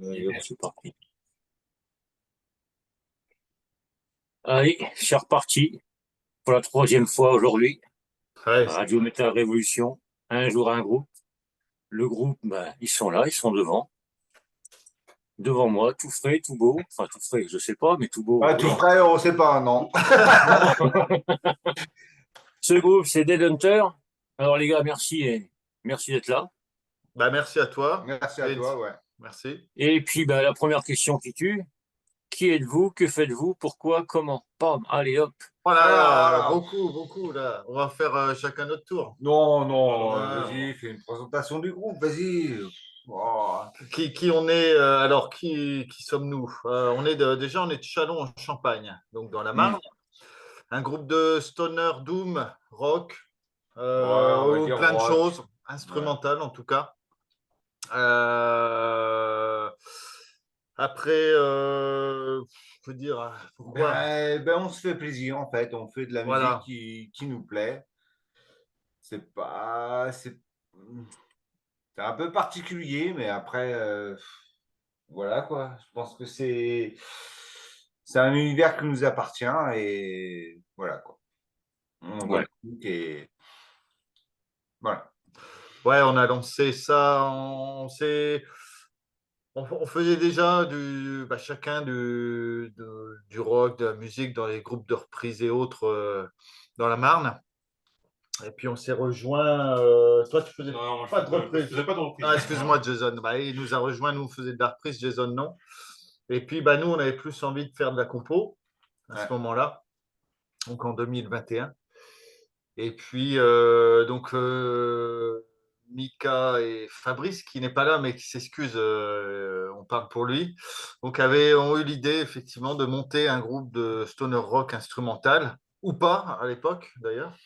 Allez, c'est parti. Allez, c'est reparti pour la troisième fois aujourd'hui. Ouais, Radio Métal Révolution, un jour un groupe. Le groupe, ben, ils sont là, ils sont devant moi, tout frais, tout beau. Enfin, tout frais, je sais pas, mais tout beau, Ah, tout oui. frais, on sait pas, non. Ce groupe, c'est Dead Hunter. Alors les gars, merci et merci d'être là. bah, merci à toi. Merci à Et- toi, ouais. Merci. Et puis, ben, la première question qui tue, qui êtes-vous? Que faites-vous? Pourquoi? Comment? Pam, allez hop. Oh là là, Ah, beaucoup là. On va faire chacun notre tour. non, non, Ah. vas-y, fais une présentation du groupe, vas-y. Oh. Qui on est alors qui sommes-nous? Déjà on est de Châlons en Champagne, donc dans la Hmm. Marne. Un groupe de stoner doom rock, Ouais, on va dire plein de rock. choses, Ouais. instrumentales en tout cas. Après, je peux dire pourquoi? Ben, on se fait plaisir, en fait. On fait de la musique Voilà. qui nous plaît. C'est pas... C'est un peu particulier, mais après, voilà, quoi. Je pense que c'est un univers qui nous appartient et voilà, quoi. On envoie Ouais. le truc et voilà. Ouais, on a lancé ça. On faisait déjà chacun du rock, de la musique dans les groupes de reprises et autres dans la Marne. Et puis on s'est rejoint. Toi, tu faisais Non, moi, pas de reprise. je faisais pas de reprise. Ah, excuse-moi, Jason. Bah, il nous a rejoint. Nous, on faisait de la reprise. Jason, non. Et puis, bah, nous, on avait plus envie de faire de la compo à ce Ouais. moment-là, donc en 2021. Et puis, Mika et Fabrice, qui n'est pas là, mais qui s'excuse, on parle pour lui, donc ont eu l'idée, effectivement, de monter un groupe de stoner rock instrumental, ou pas, à l'époque, d'ailleurs.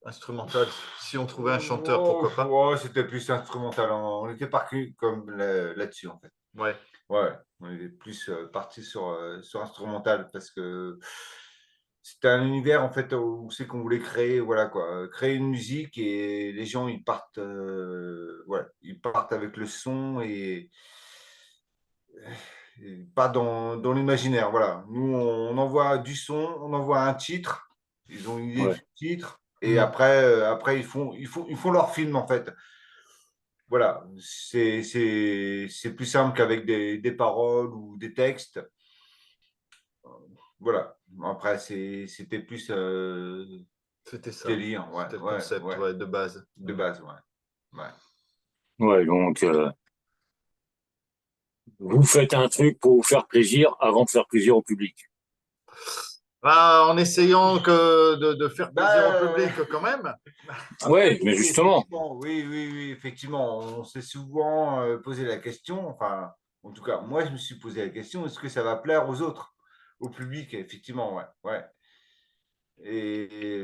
Instrumental, si on trouvait un chanteur, Oh, pourquoi pas. ouais, c'était plus instrumental. On était parti comme là-dessus, en fait. Ouais, Ouais, on était plus parti sur instrumental parce que c'était un univers en fait où c'est qu'on voulait créer, voilà quoi, créer une musique et les gens ils partent, voilà, ils partent avec le son et pas dans l'imaginaire, voilà. Nous on envoie du son, on envoie un titre, ils ont une idée Ouais. du titre et Mm. après ils font leur film en fait. Voilà, c'est plus simple qu'avec des paroles ou des textes. Voilà. Après, c'était plus C'était ça. délire, ouais, C'était le ouais, concept, ouais, ouais, de base. de base, ouais. Ouais. Ouais, donc, vous faites un truc pour vous faire plaisir avant de faire plaisir au public. Bah, en essayant de faire plaisir au Bah, public quand même. après, Ouais, mais oui, justement. effectivement, oui, effectivement, on s'est souvent posé la question, enfin, en tout cas, moi, je me suis posé la question, est-ce que ça va plaire aux autres, au public, effectivement, ouais, ouais.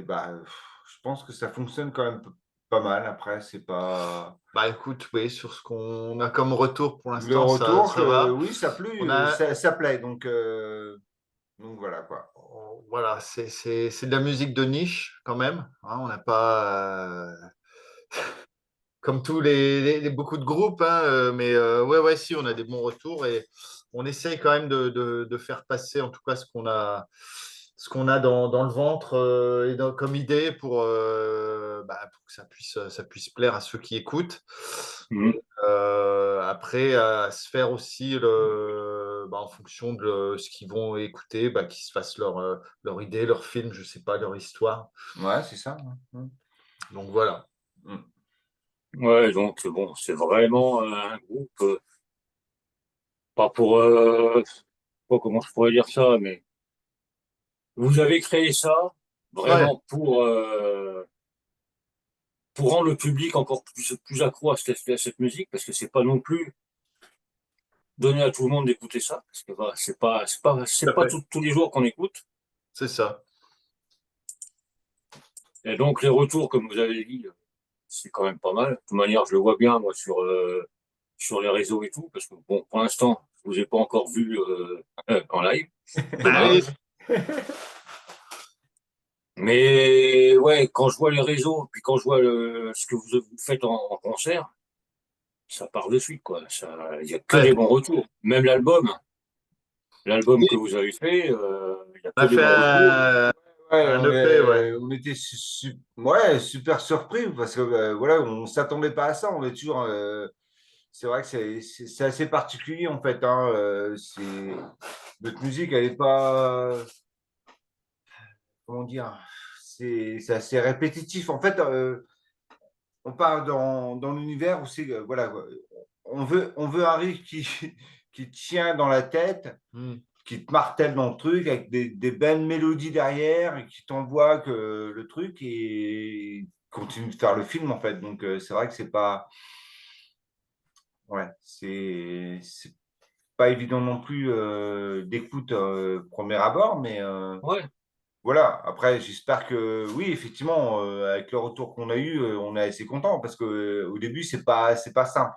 Bah, je pense que ça fonctionne quand même pas mal. Après, c'est pas. Bah écoute, oui, sur ce qu'on a comme retour pour Le l'instant, retour, ça va. oui, ça On plu, a, ça plaît. Donc voilà quoi. voilà, c'est de la musique de niche quand même, hein. On n'a pas, comme beaucoup de groupes, hein, mais ouais, ouais, si, on a des bons retours et on essaye quand même de faire passer en tout cas ce qu'on a dans le ventre comme idée pour que ça puisse plaire à ceux qui écoutent. Mhm. Après, à se faire aussi en fonction de ce qu'ils vont écouter, qu'ils se fassent leur idée, leur film, je sais pas, leur histoire. Ouais, c'est ça. Ouais. Donc voilà. Mm. Ouais, donc, bon, c'est vraiment un groupe, pas pour, pas comment je pourrais dire ça, mais vous avez créé ça Ouais, vraiment pour rendre le public encore plus accro à cette musique, parce que c'est pas non plus donné à tout le monde d'écouter ça, parce que bah, tout c'est à pas fait. tous les jours qu'on écoute. C'est ça. Et donc les retours, comme vous avez dit, c'est quand même pas mal. De toute manière, je le vois bien moi sur les réseaux et tout, parce que bon, pour l'instant, je vous ai pas encore vu en live, Bah oui, dommage. Mais ouais, quand je vois les réseaux, puis quand je vois ce que vous faites en concert, ça part de suite, quoi. Il y a que Ouais. des bons retours. Même l'album que vous avez fait, il y a On que a des fait bons retours. Ouais, un EP, ouais. on était ouais, super surpris parce que voilà, on s'attendait pas à ça. On est toujours. C'est vrai que c'est assez particulier en fait. Hein, notre musique, elle est pas. Comment dire? C'est assez répétitif. En fait, on part dans l'univers où c'est voilà, quoi. On veut un riff qui tient dans la tête, Hmm. qui te martèle dans le truc avec des belles mélodies derrière et qui t'envoie que le truc et continue de faire le film en fait. Donc c'est vrai que c'est pas ouais, c'est pas évident non plus d'écoute premier abord, mais Ouais. voilà. Après, j'espère que oui, effectivement, avec le retour qu'on a eu, on est assez content parce que au début, c'est pas simple.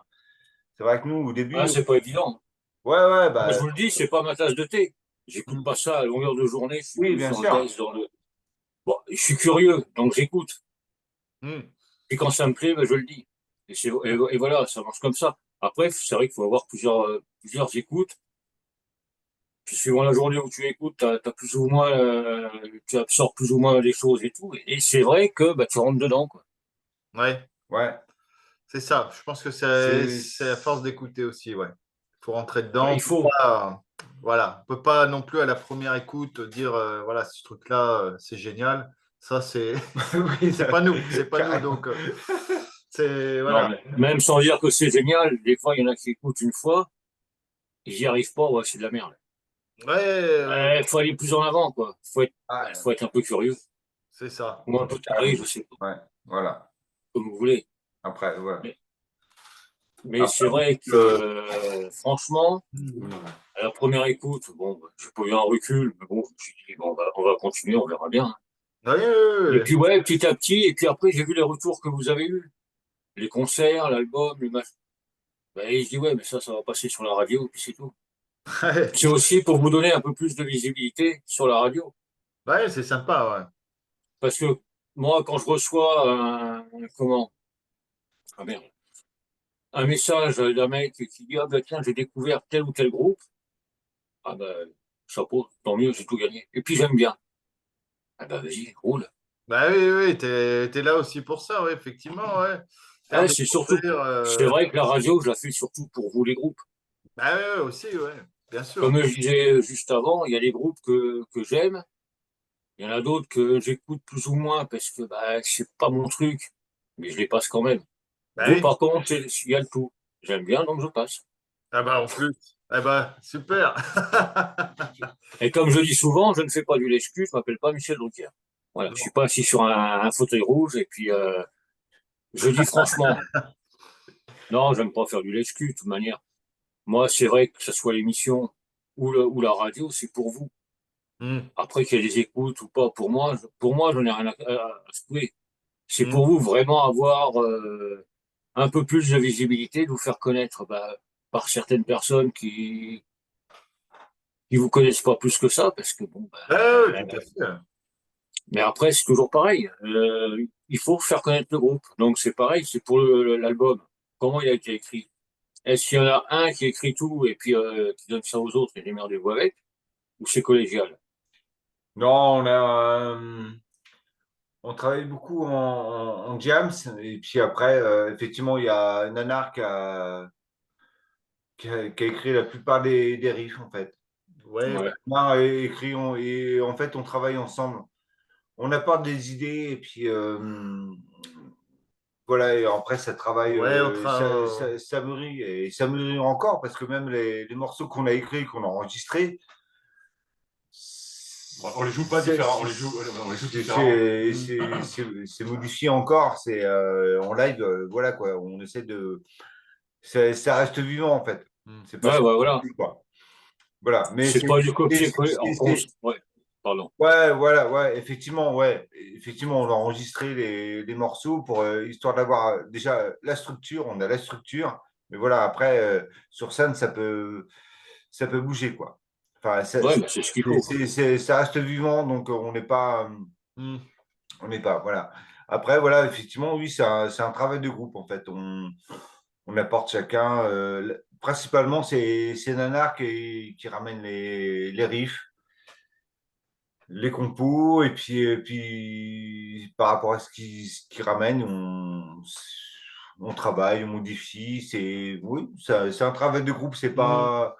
C'est vrai que nous, au Ah, début, c'est pas évident. ouais, Moi, je bah vous le dis, c'est pas ma tasse de thé. J'écoute mm, pas ça à longueur de journée. Je suis oui, plus bien dans le sûr. death, dans le. Bon, je suis curieux, donc j'écoute. Hmm. Et quand ça me plaît, ben, je le dis. Et voilà, ça marche comme ça. Après, c'est vrai qu'il faut avoir plusieurs écoutes. Puis suivant la journée où tu écoutes, plus ou moins, tu absorbes plus ou moins les choses et tout. Et c'est vrai que bah, tu rentres dedans, quoi. Ouais, Ouais, c'est ça. Je pense que c'est c'est à force d'écouter aussi, ouais. Il faut rentrer Bah, dedans. il faut. Voilà, on peut pas non plus à la première écoute dire voilà, ce truc-là, c'est génial. Ça, c'est oui, c'est pas nous. carrément. Donc, c'est Non, voilà. mais même sans dire que c'est génial, des fois, il y en a qui écoutent une fois, ils n'y arrivent pas, ouais, c'est de la merde. Ouais, Il faut aller plus en avant, quoi. Ah, Faut être un peu curieux. c'est ça. Moi, tout arrive, je carrément. sais pas, Ouais, voilà. comme vous voulez. Après, voilà. Mais, mais Après, c'est vrai que, euh, franchement, à la première écoute, bon, bah, j'ai pas eu un recul, mais bon, je me suis dit, bon, on va continuer, on verra bien. Ouais, Et puis, ouais, petit à petit, et puis après, j'ai vu les retours que vous avez eus. Les concerts, l'album, le match. Ben, et je dis, ouais, mais ça va passer sur la radio, puis c'est tout. ouais. C'est aussi pour vous donner un peu plus de visibilité sur la radio. Ouais, c'est sympa, Parce que moi, quand je reçois comment, ah merde, un message d'un mec qui dit, ah ben tiens, j'ai découvert tel ou tel groupe, ah ben, chapeau, tant mieux, j'ai tout gagné. Et puis j'aime bien. Ah ben, vas-y, roule. Bah oui, oui, t'es là aussi pour ça, ouais, effectivement, ouais. Faire Eh, c'est surtout, découvrir. c'est vrai que la radio, je la fais surtout pour vous, les groupes. Bah ouais, aussi, ouais, bien sûr. Comme je disais juste avant, il y a les groupes que j'aime. Il y en a d'autres que j'écoute plus ou moins parce que bah, c'est pas mon truc, mais je les passe quand même. Bah Vous, oui. par contre, il y a le tout. J'aime bien, donc je passe. Ah bah en plus. Ah bah super. Et comme je dis souvent, je ne fais pas du lèche-cul, je m'appelle pas Michel Drucker. Voilà, je suis Non. pas assis sur un fauteuil rouge et puis je dis franchement, non, j'aime pas faire du lèche-cul de toute manière. Moi, c'est vrai que ce soit l'émission ou la radio, c'est pour vous. Hmm, Après qu'il y ait des écoutes ou pas, pour moi, j'en ai rien à secouer. C'est hmm. pour vous vraiment avoir un peu plus de visibilité, de vous faire connaître bah, par certaines personnes qui vous connaissent pas plus que ça, parce que bon, bah, Ouais, ouais, tout à fait. mais après c'est toujours pareil. Il faut faire connaître le groupe. Donc c'est pareil, c'est pour l'album. Comment il a été écrit? Est-ce qu'il y en a un qui écrit tout et puis qui donne ça aux autres et démerdez-vous avec, ou c'est collégial? non, on travaille beaucoup en jams et puis après, effectivement, il y a Nanar qui a écrit la plupart des riffs en fait. Ouais, ouais. Ouais, Nanar a écrit et en fait, on travaille ensemble. On apporte des idées et puis voilà, et après ça travaille, Ouais, ça mûrit et ça mûrit encore parce que même les morceaux qu'on a écrits, qu'on a enregistrés, On les joue pas c'est différents, on les joue différemment. c'est modifié encore, c'est en live, voilà quoi, on essaie de, ça reste vivant en fait, Hmm. c'est pas ouais, ça, ouais, voilà. quoi. Voilà, mais C'est pas du copier-coller. Ouais, pardon. ouais, voilà, ouais, effectivement, on a enregistré les morceaux pour histoire d'avoir déjà la structure, on a la structure, mais voilà, après sur scène, ça peut bouger quoi. Enfin, Ouais, bah, c'est ce qu'il faut. ça reste vivant, donc Hmm. on n'est pas, voilà. Après, voilà, effectivement, oui, c'est un travail de groupe en fait. on apporte chacun. Principalement, c'est Nanar qui ramène les riffs, les compos, et puis par rapport à ce qu'il ramène, on travaille, on modifie. Oui, c'est un travail de groupe, c'est pas.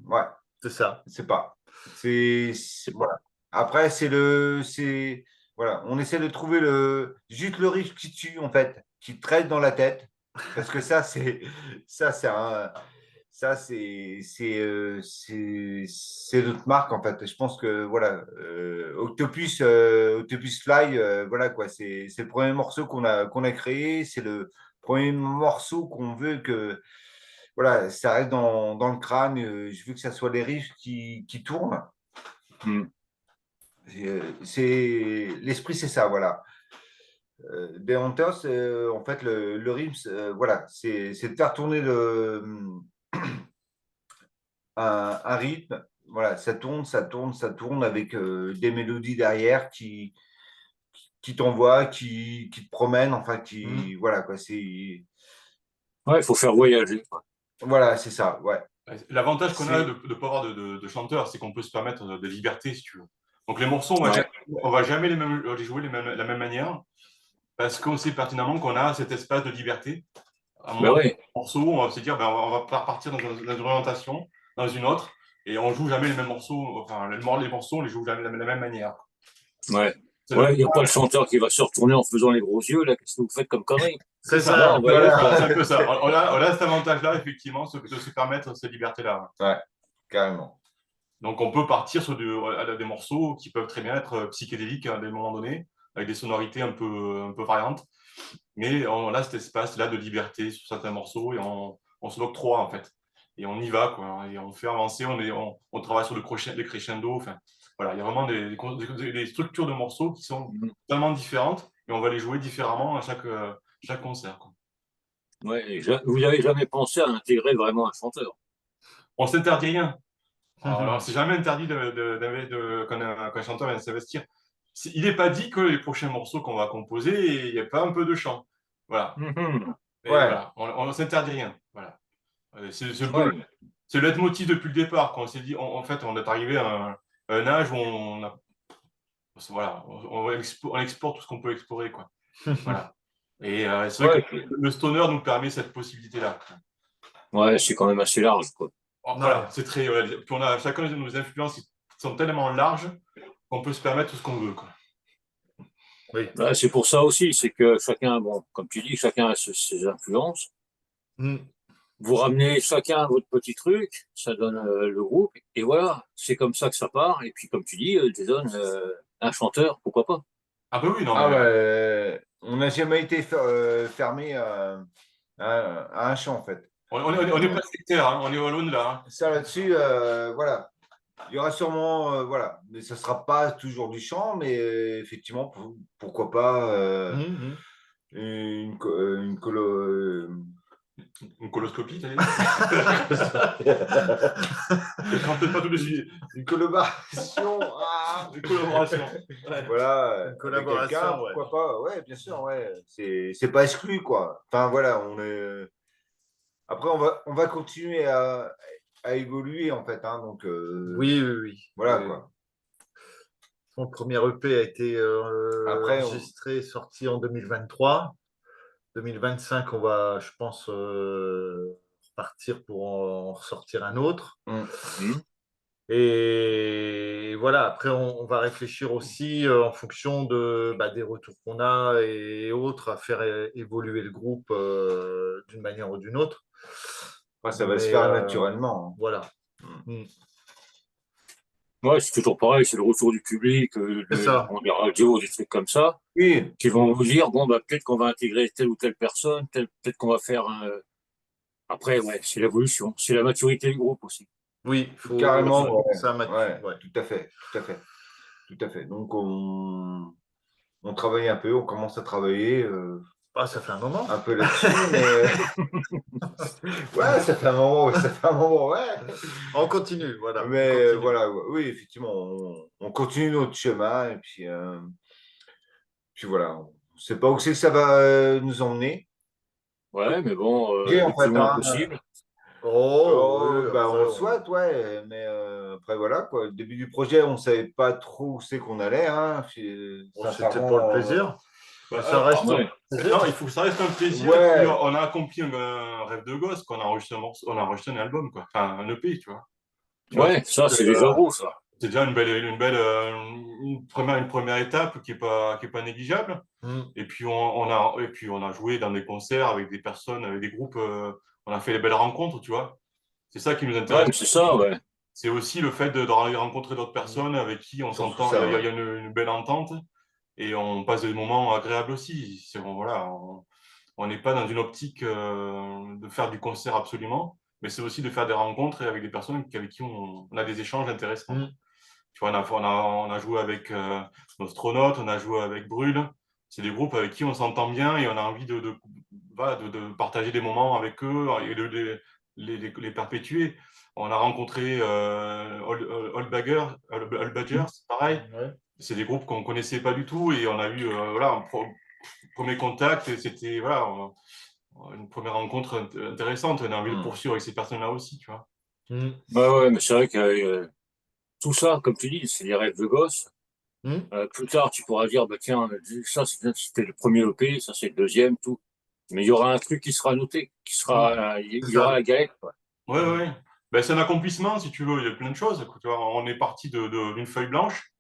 Ouais, C'est ça. c'est pas. Voilà. Après, voilà, on essaie de trouver juste le riff qui tue, en fait, qui te reste dans la tête. Parce que ça, c'est c'est notre marque, en fait. Je pense que, voilà, Octopus Fly, voilà, quoi, c'est le premier morceau qu'on a créé. C'est le premier morceau qu'on veut que, voilà, ça reste dans le crâne. Je veux que ça soit les riffs qui tournent. Mm. L'esprit, c'est ça, voilà. Des Hunters, en fait, le rythme, voilà, c'est de faire tourner un rythme. Voilà, ça tourne, ça tourne, ça tourne avec des mélodies derrière qui t'envoient, qui te promènent, enfin, voilà, quoi, Ouais, il faut faire voyager, quoi. voilà, c'est ça, ouais. L'avantage qu'on a C'est- de ne pas avoir de chanteur, c'est qu'on peut se permettre de liberté, si tu veux. Donc les morceaux, Ouais. on va jamais les jouer la même manière, parce qu'on sait pertinemment qu'on a cet espace de liberté. À un Ben moment donné, ouais. le morceau, on va se dire, ben, on va partir dans une orientation, dans une autre, et on joue jamais les mêmes morceaux. Enfin, les morceaux, on les joue jamais de la même manière. Ouais. C'est Ouais, il n'y a pas le chanteur qui va se retourner en faisant les gros yeux, là. Qu'est-ce que vous faites comme connerie? C'est ça. Non, ça. on va y aller, quoi. C'est un peu ça. On a cet avantage-là, effectivement, de se permettre cette liberté-là. Ouais, carrément. Donc, on peut partir sur des morceaux qui peuvent très bien être psychédéliques à des moments donnés, avec des sonorités un peu variantes. Mais on a cet espace-là de liberté sur certains morceaux et on se l'octroie, en fait. Et on y va, quoi. Et on fait avancer, on travaille sur le crescendo. Enfin, voilà, il y a vraiment des structures de morceaux qui sont Mm. tellement différentes et on va les jouer différemment à chaque concert, quoi. Ouais, et vous n'avez jamais pensé à intégrer vraiment un chanteur? On s'interdit rien. Alors, c'est jamais interdit qu'un chanteur vienne s'investir. Il n'est pas dit que les prochains morceaux qu'on va composer, il n'y a pas un peu de chant. Voilà. Mhm. Et Ouais. voilà, on ne s'interdit rien. Voilà. Ouais. C'est le leitmotiv depuis le départ. Quand on s'est dit, en fait, on est arrivé à un âge où voilà, on explore tout ce qu'on peut explorer, quoi. Voilà. Et c'est vrai Ouais, que le stoner nous permet cette possibilité-là. ouais, c'est quand même assez large, quoi. Voilà, c'est très. Puis on a chacun de nos influences qui sont tellement larges qu'on peut se permettre tout ce qu'on veut, quoi. Oui. Ouais, c'est pour ça aussi, c'est que chacun, bon, comme tu dis, chacun a ses influences. Mm. Vous ramenez chacun votre petit truc, ça donne le groupe, et voilà, c'est comme ça que ça part. Et puis, comme tu dis, Jason, un chanteur, pourquoi pas? Ah bah oui, non, Ah mais ouais, on n'a jamais été fermé à un chant, en fait. on est pas sectaire, hein, on est loin de là. Hein. Ça là-dessus, voilà. Il y aura sûrement, voilà, mais ça ne sera pas toujours du chant, mais effectivement, pourquoi pas Mm, une colo. Une coloscopie, t'as dit Non, peut-être pas tout de suite. Une collaboration. Une collaboration. Voilà, Une collaboration, avec quelqu'un, ouais. pourquoi pas. Ouais, bien sûr, ouais. C'est pas exclu, quoi. Enfin, voilà, Après, on va continuer à évoluer, en fait. Hein, donc, Oui, oui, oui. voilà, Oui. quoi. Son premier EP a été Après, enregistré, sorti en 2023. 2025, on va, je pense, repartir pour en ressortir un autre. Hmm. Et voilà, après, on va réfléchir aussi en fonction des retours qu'on a et autres, à faire évoluer le groupe d'une manière ou d'une autre. ça va se Mais faire naturellement. voilà. Mm. Mm. Ouais, c'est toujours pareil, c'est le retour du public, C'est ça. des radios, des trucs comme ça, Oui, qui vont vous dire, bon, bah, peut-être qu'on va intégrer telle ou telle personne, peut-être qu'on va faire un. Après, ouais, c'est l'évolution, c'est la maturité du groupe aussi. Oui, il faut carrément. ça Ouais, ouais. tout à fait, tout à fait, tout à fait. Donc, on travaille un peu, on commence à travailler Ah, ça fait un moment. un peu là-dessus, mais ouais, ça fait un moment, ouais. On continue, voilà. Mais On continue. voilà, oui, effectivement, on continue notre chemin et puis voilà, on ne sait pas où c'est que ça va nous emmener, Ouais, mais bon, J'ai, en le plus fait, loin hein. possible. Oh, Oh, oui, bah, après, on le souhaite, ouais, mais après voilà quoi. Le début du projet, on savait pas trop où c'est qu'on allait, hein. c'était pour le Sincèrement, plaisir. Bah, Mais ça reste un Ouais, plaisir. non, il faut que ça reste un plaisir. Et puis, ouais, on a accompli un rêve de gosse, qu'on a enregistré un morceau, on a enregistré un album, quoi. Enfin, un EP, tu vois. Tu vois, ouais, ça, c'est des euros, ça. c'est déjà une première étape qui est pas négligeable. Mm. Et puis, et puis, on a joué dans des concerts avec des personnes, avec des groupes, on a fait des belles rencontres, tu vois. C'est ça qui nous Ouais, intéresse. mais c'est ça, ouais. C'est aussi le fait de rencontrer d'autres personnes avec qui on surtout s'entend, il y ça, a, il ouais. y a une belle entente et on passe des moments agréables aussi. Bon, voilà, on n'est pas dans une optique de faire du concert absolument, mais c'est aussi de faire des rencontres et avec des personnes avec qui on a des échanges intéressants. Mm. Tu vois, on a joué avec Nostronautes, on a joué avec Brûle. C'est des groupes avec qui on s'entend bien et on a envie voilà, de partager des moments avec eux et les perpétuer. On a rencontré Old Badgers, c'est pareil. Ouais. C'est des groupes qu'on connaissait pas du tout et on a eu voilà, premier contact et c'était voilà, une première rencontre intéressante. On a envie de Hmm. poursuivre avec ces personnes-là aussi, tu vois. Mm. Ouais, ouais, mais c'est vrai que tout ça, comme tu dis, c'est des rêves de gosse. Mm. Plus tard, tu pourras dire, bah, tiens, ça, c'était le premier EP, ça, c'est le deuxième, tout. Mais il y aura un truc qui sera noté, qui Mm. sera, il C'est y aura ça. la galette, quoi. Ouais, ouais. Ben, c'est un accomplissement, si tu veux. Il y a plein de choses. Tu vois, on est parti d'une feuille blanche.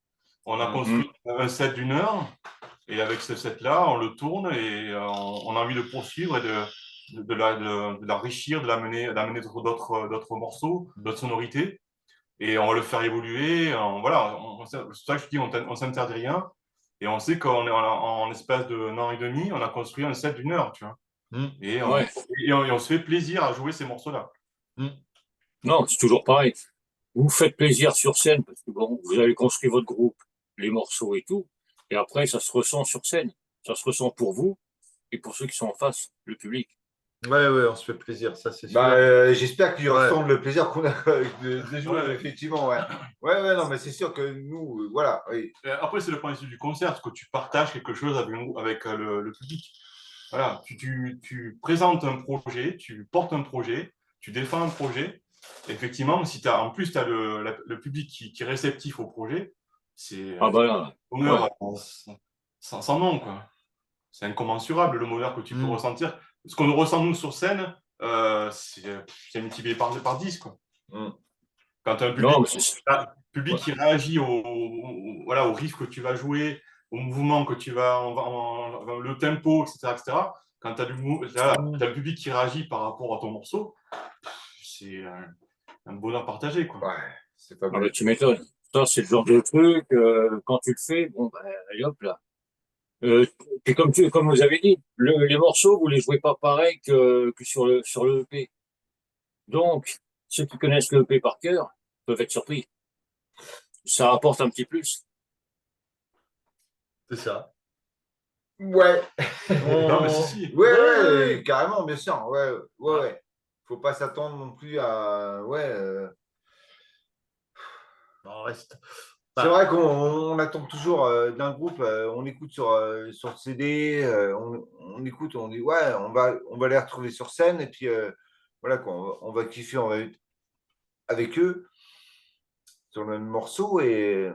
On a Hmm. Mm. construit un set d'une heure. Et avec ce set-là, on le tourne et on a envie de poursuivre et de l'enrichir, d'amener d'autres morceaux, d'autres sonorités. Et on va le faire évoluer. Voilà, c'est pour ça que je dis, on s'interdit rien. Et on sait en espace d'un an et demi, on a construit un set d'une heure, tu vois. Mm. Et Ouais. on se fait plaisir à jouer ces morceaux-là. Mm. Non, c'est toujours pareil. Vous faites plaisir sur scène, parce que bon, vous avez construit votre groupe, les morceaux et tout. Et après, ça se ressent sur scène. Ça se ressent pour vous et pour ceux qui sont en face, le public. Ouais, ouais, on se fait plaisir, ça c'est Bah, sûr. j'espère qu'ils Ouais. ressentent le plaisir qu'on a de jouer, Ouais. effectivement, ouais. Ouais, ouais, non, mais c'est sûr que nous, voilà, oui. Après, c'est le principe du concert, parce que tu partages quelque chose avec le public. Voilà, tu présentes un projet, tu portes un projet, tu défends un projet. Effectivement, si en plus tu as le public qui est réceptif au projet, c'est Ah un bah là, ouais. bonheur sans nom, quoi. C'est incommensurable le bonheur que tu peux Mm. ressentir. Ce qu'on ressent nous sur scène, c'est multiplié par 10, quoi. Hmm. Quand tu as Non, mais c'est, un public ouais. qui réagit voilà, au riff que tu vas jouer, au mouvement que tu vas, le tempo, etc., etc. Quand tu as, Mm. le public qui réagit par rapport à ton morceau, c'est un bonheur partagé, quoi. Ouais, c'est Ah bah, fabuleux. tu m'étonnes. Ça, c'est le genre de truc, quand tu le fais, bon, bah, allez hop là. Et comme vous avez dit, les morceaux, vous les jouez pas pareil que sur le EP. Donc, ceux qui connaissent le EP par cœur peuvent être surpris. Ça apporte un petit plus. C'est ça. Ouais. Non, mais On... si. Ouais, Ouais, ouais, ouais, ouais. carrément, bien sûr. Ouais, ouais, Voilà. ouais. Faut pas s'attendre non plus à. Ouais. On reste. C'est Bah, vrai qu'on attend toujours d'un groupe, on écoute sur le CD, on écoute, on dit ouais, on va les retrouver sur scène et puis voilà quoi, on va kiffer avec eux sur le même morceau et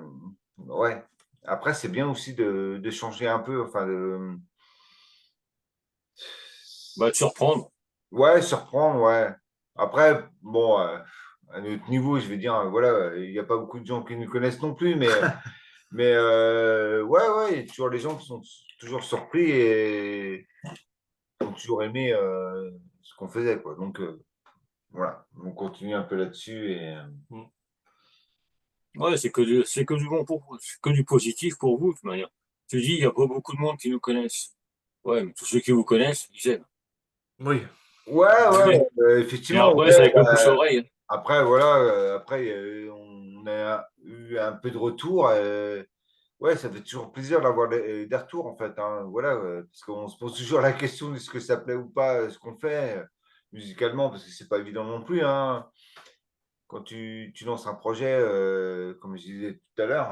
ouais. Après, c'est bien aussi de changer un peu, enfin Bah, de surprendre. ouais, surprendre, ouais. Après, bon, à notre niveau, je vais dire, voilà, il n'y a pas beaucoup de gens qui nous connaissent non plus, mais ouais, ouais, il y a toujours les gens qui sont toujours surpris et qui ont toujours aimé ce qu'on faisait, quoi. Donc, voilà, on continue un peu là-dessus et Ouais, c'est que du bon pour vous, c'est que du positif pour vous, de toute manière. Tu dis, il y a pas beaucoup de monde qui nous connaissent. Ouais, mais tous ceux qui vous connaissent, ils aiment. oui. ouais, ouais, Mais, mais effectivement, après, ouais, c'est avec le bouche-oreille, hein. après, voilà, après, on a eu un peu de retour. Ouais, ça fait toujours plaisir d'avoir des retours, en fait, hein, voilà, parce qu'on se pose toujours la question de ce que ça plaît ou pas, ce qu'on fait musicalement, parce que c'est pas évident non plus, hein. quand tu lances un projet, comme je disais tout à l'heure,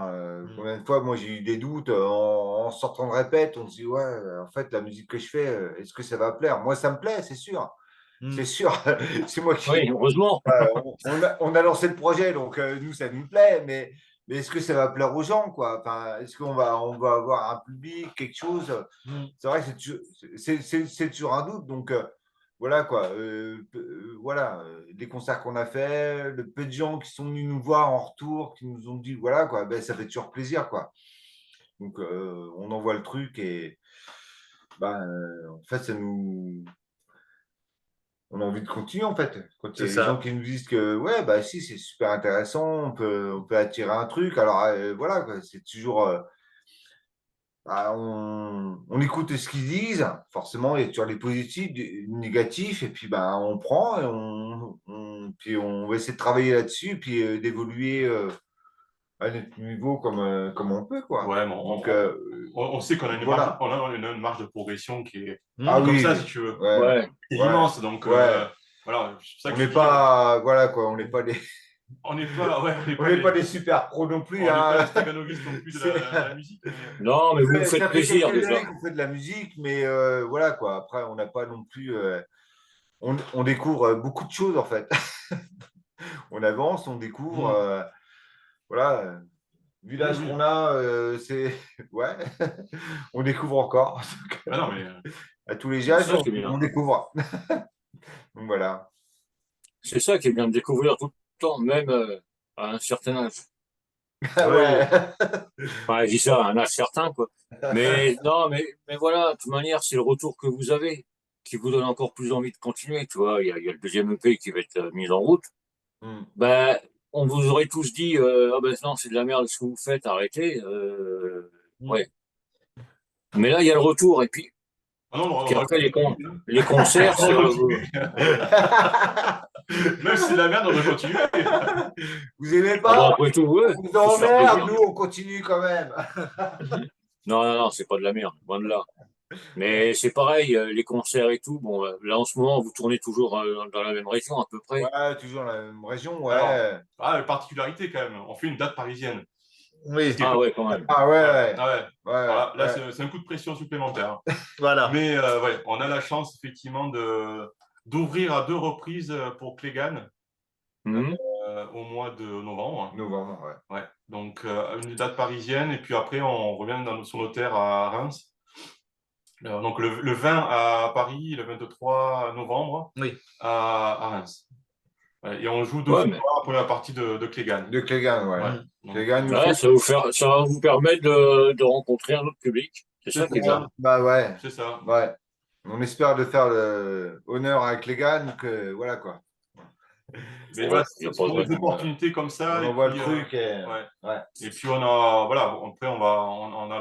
combien de fois, moi, j'ai eu des doutes en sortant de répète, on se dit, ouais, en fait, la musique que je fais, est-ce que ça va plaire? Moi, ça me plaît, c'est sûr. C'est sûr. C'est moi qui. Oui, heureusement. On a lancé le projet, donc nous, ça nous plaît, mais est-ce que ça va plaire aux gens, quoi? Enfin, est-ce qu'on va avoir un public, quelque chose? C'est vrai que c'est toujours un doute, donc voilà, quoi. Voilà, les concerts qu'on a fait, le peu de gens qui sont venus nous voir en retour, qui nous ont dit, voilà, quoi, ben, ça fait toujours plaisir, quoi. Donc, on envoie le truc et ben, en fait, on a envie de continuer en fait. Quand il y a C'est des ça. gens qui nous disent que ouais, bah si, c'est super intéressant, on peut attirer un truc. Alors voilà, quoi, c'est toujours. Bah, on écoute ce qu'ils disent. Forcément, il y a toujours les positifs, des négatifs, et puis bah, on prend et puis on va essayer de travailler là-dessus, et puis d'évoluer à notre niveau comme on peut, quoi. Ouais, mais Donc on sait qu'on a voilà. une marge de progression qui est Ah comme oui, ça, si tu veux, ouais, Ouais. qui est ouais, immense. Donc, ouais. voilà, c'est ça On que je n'est dis. pas, voilà quoi, on n'est pas On n'est pas, ouais, on n'est pas des super pros non plus, on n'est pas hein. les Stakhanovich non plus de C'est- la musique. Mais, Non, mais vous vous faites Ça fait plaisir quelques déjà. années qu'on fait de la musique, mais voilà quoi. Après, on n'a pas non plus. On découvre beaucoup de choses en fait. On avance, on découvre. Voilà. Vu oui, l'âge oui. qu'on a, c'est. Ouais. On découvre encore. Ah non, mais À tous les C'est âges, ça qui est bien. on découvre. Donc voilà. C'est ça qui est bien de découvrir tout le temps, même à un certain âge. Ouais. Enfin, je dis ça à un âge certain, quoi. Mais non, mais voilà, de toute manière, c'est le retour que vous avez qui vous donne encore plus envie de continuer. Tu vois, il y a le deuxième EP qui va être mis en route. Hmm. Ben, on vous aurait tous dit, ah ben non, c'est de la merde ce que vous faites, arrêtez. Ouais. Mais là, il y a le retour. Et puis, ah non, on puis aurait après, continué, hein. les concerts, On c'est. aurait continué. Même si c'est de la merde, on aurait continué. Vous aimez Ah bah, pas? après tout, ouais, On vous faut se faire emmerde, plaisir. nous on continue quand même. Non, non, non, c'est pas de la merde, loin de là. Mais c'est pareil, les concerts et tout. Bon, là, en ce moment, vous tournez toujours dans la même région, à peu près. Ouais, toujours dans la même région, Alors, ouais. particularité quand même, on fait une date parisienne. Oui, Ce qui est Ah ouais, quand même. Ah Ouais, ouais, ah ouais. ouais, Alors là, ouais. c'est un coup de pression supplémentaire. voilà. Mais ouais, on a la chance effectivement d'ouvrir à 2 reprises pour Clégan Mhm. au mois de novembre. Novembre, ouais. Ouais. Donc une date parisienne et puis après on revient sur nos terres à Reims. Donc le 20 à Paris, le 23 novembre Oui. à Reims. Ouais, et on joue 2 Ouais, fois mais la première partie de Clégan. De Clégan, ouais. Ouais. Donc, Clégan nous ouais, fait. ça va vous permettre de rencontrer un autre public. C'est c'est ça qui est bien. ça. Bah ouais, C'est ça. ouais. On espère de faire le honneur à Clégan, que voilà quoi. Mais voilà, Il n'y a ce pas de sont des raison. opportunités comme ça. On Et envoie le puis, truc et. ouais. Ouais. Et puis on a, voilà, après on a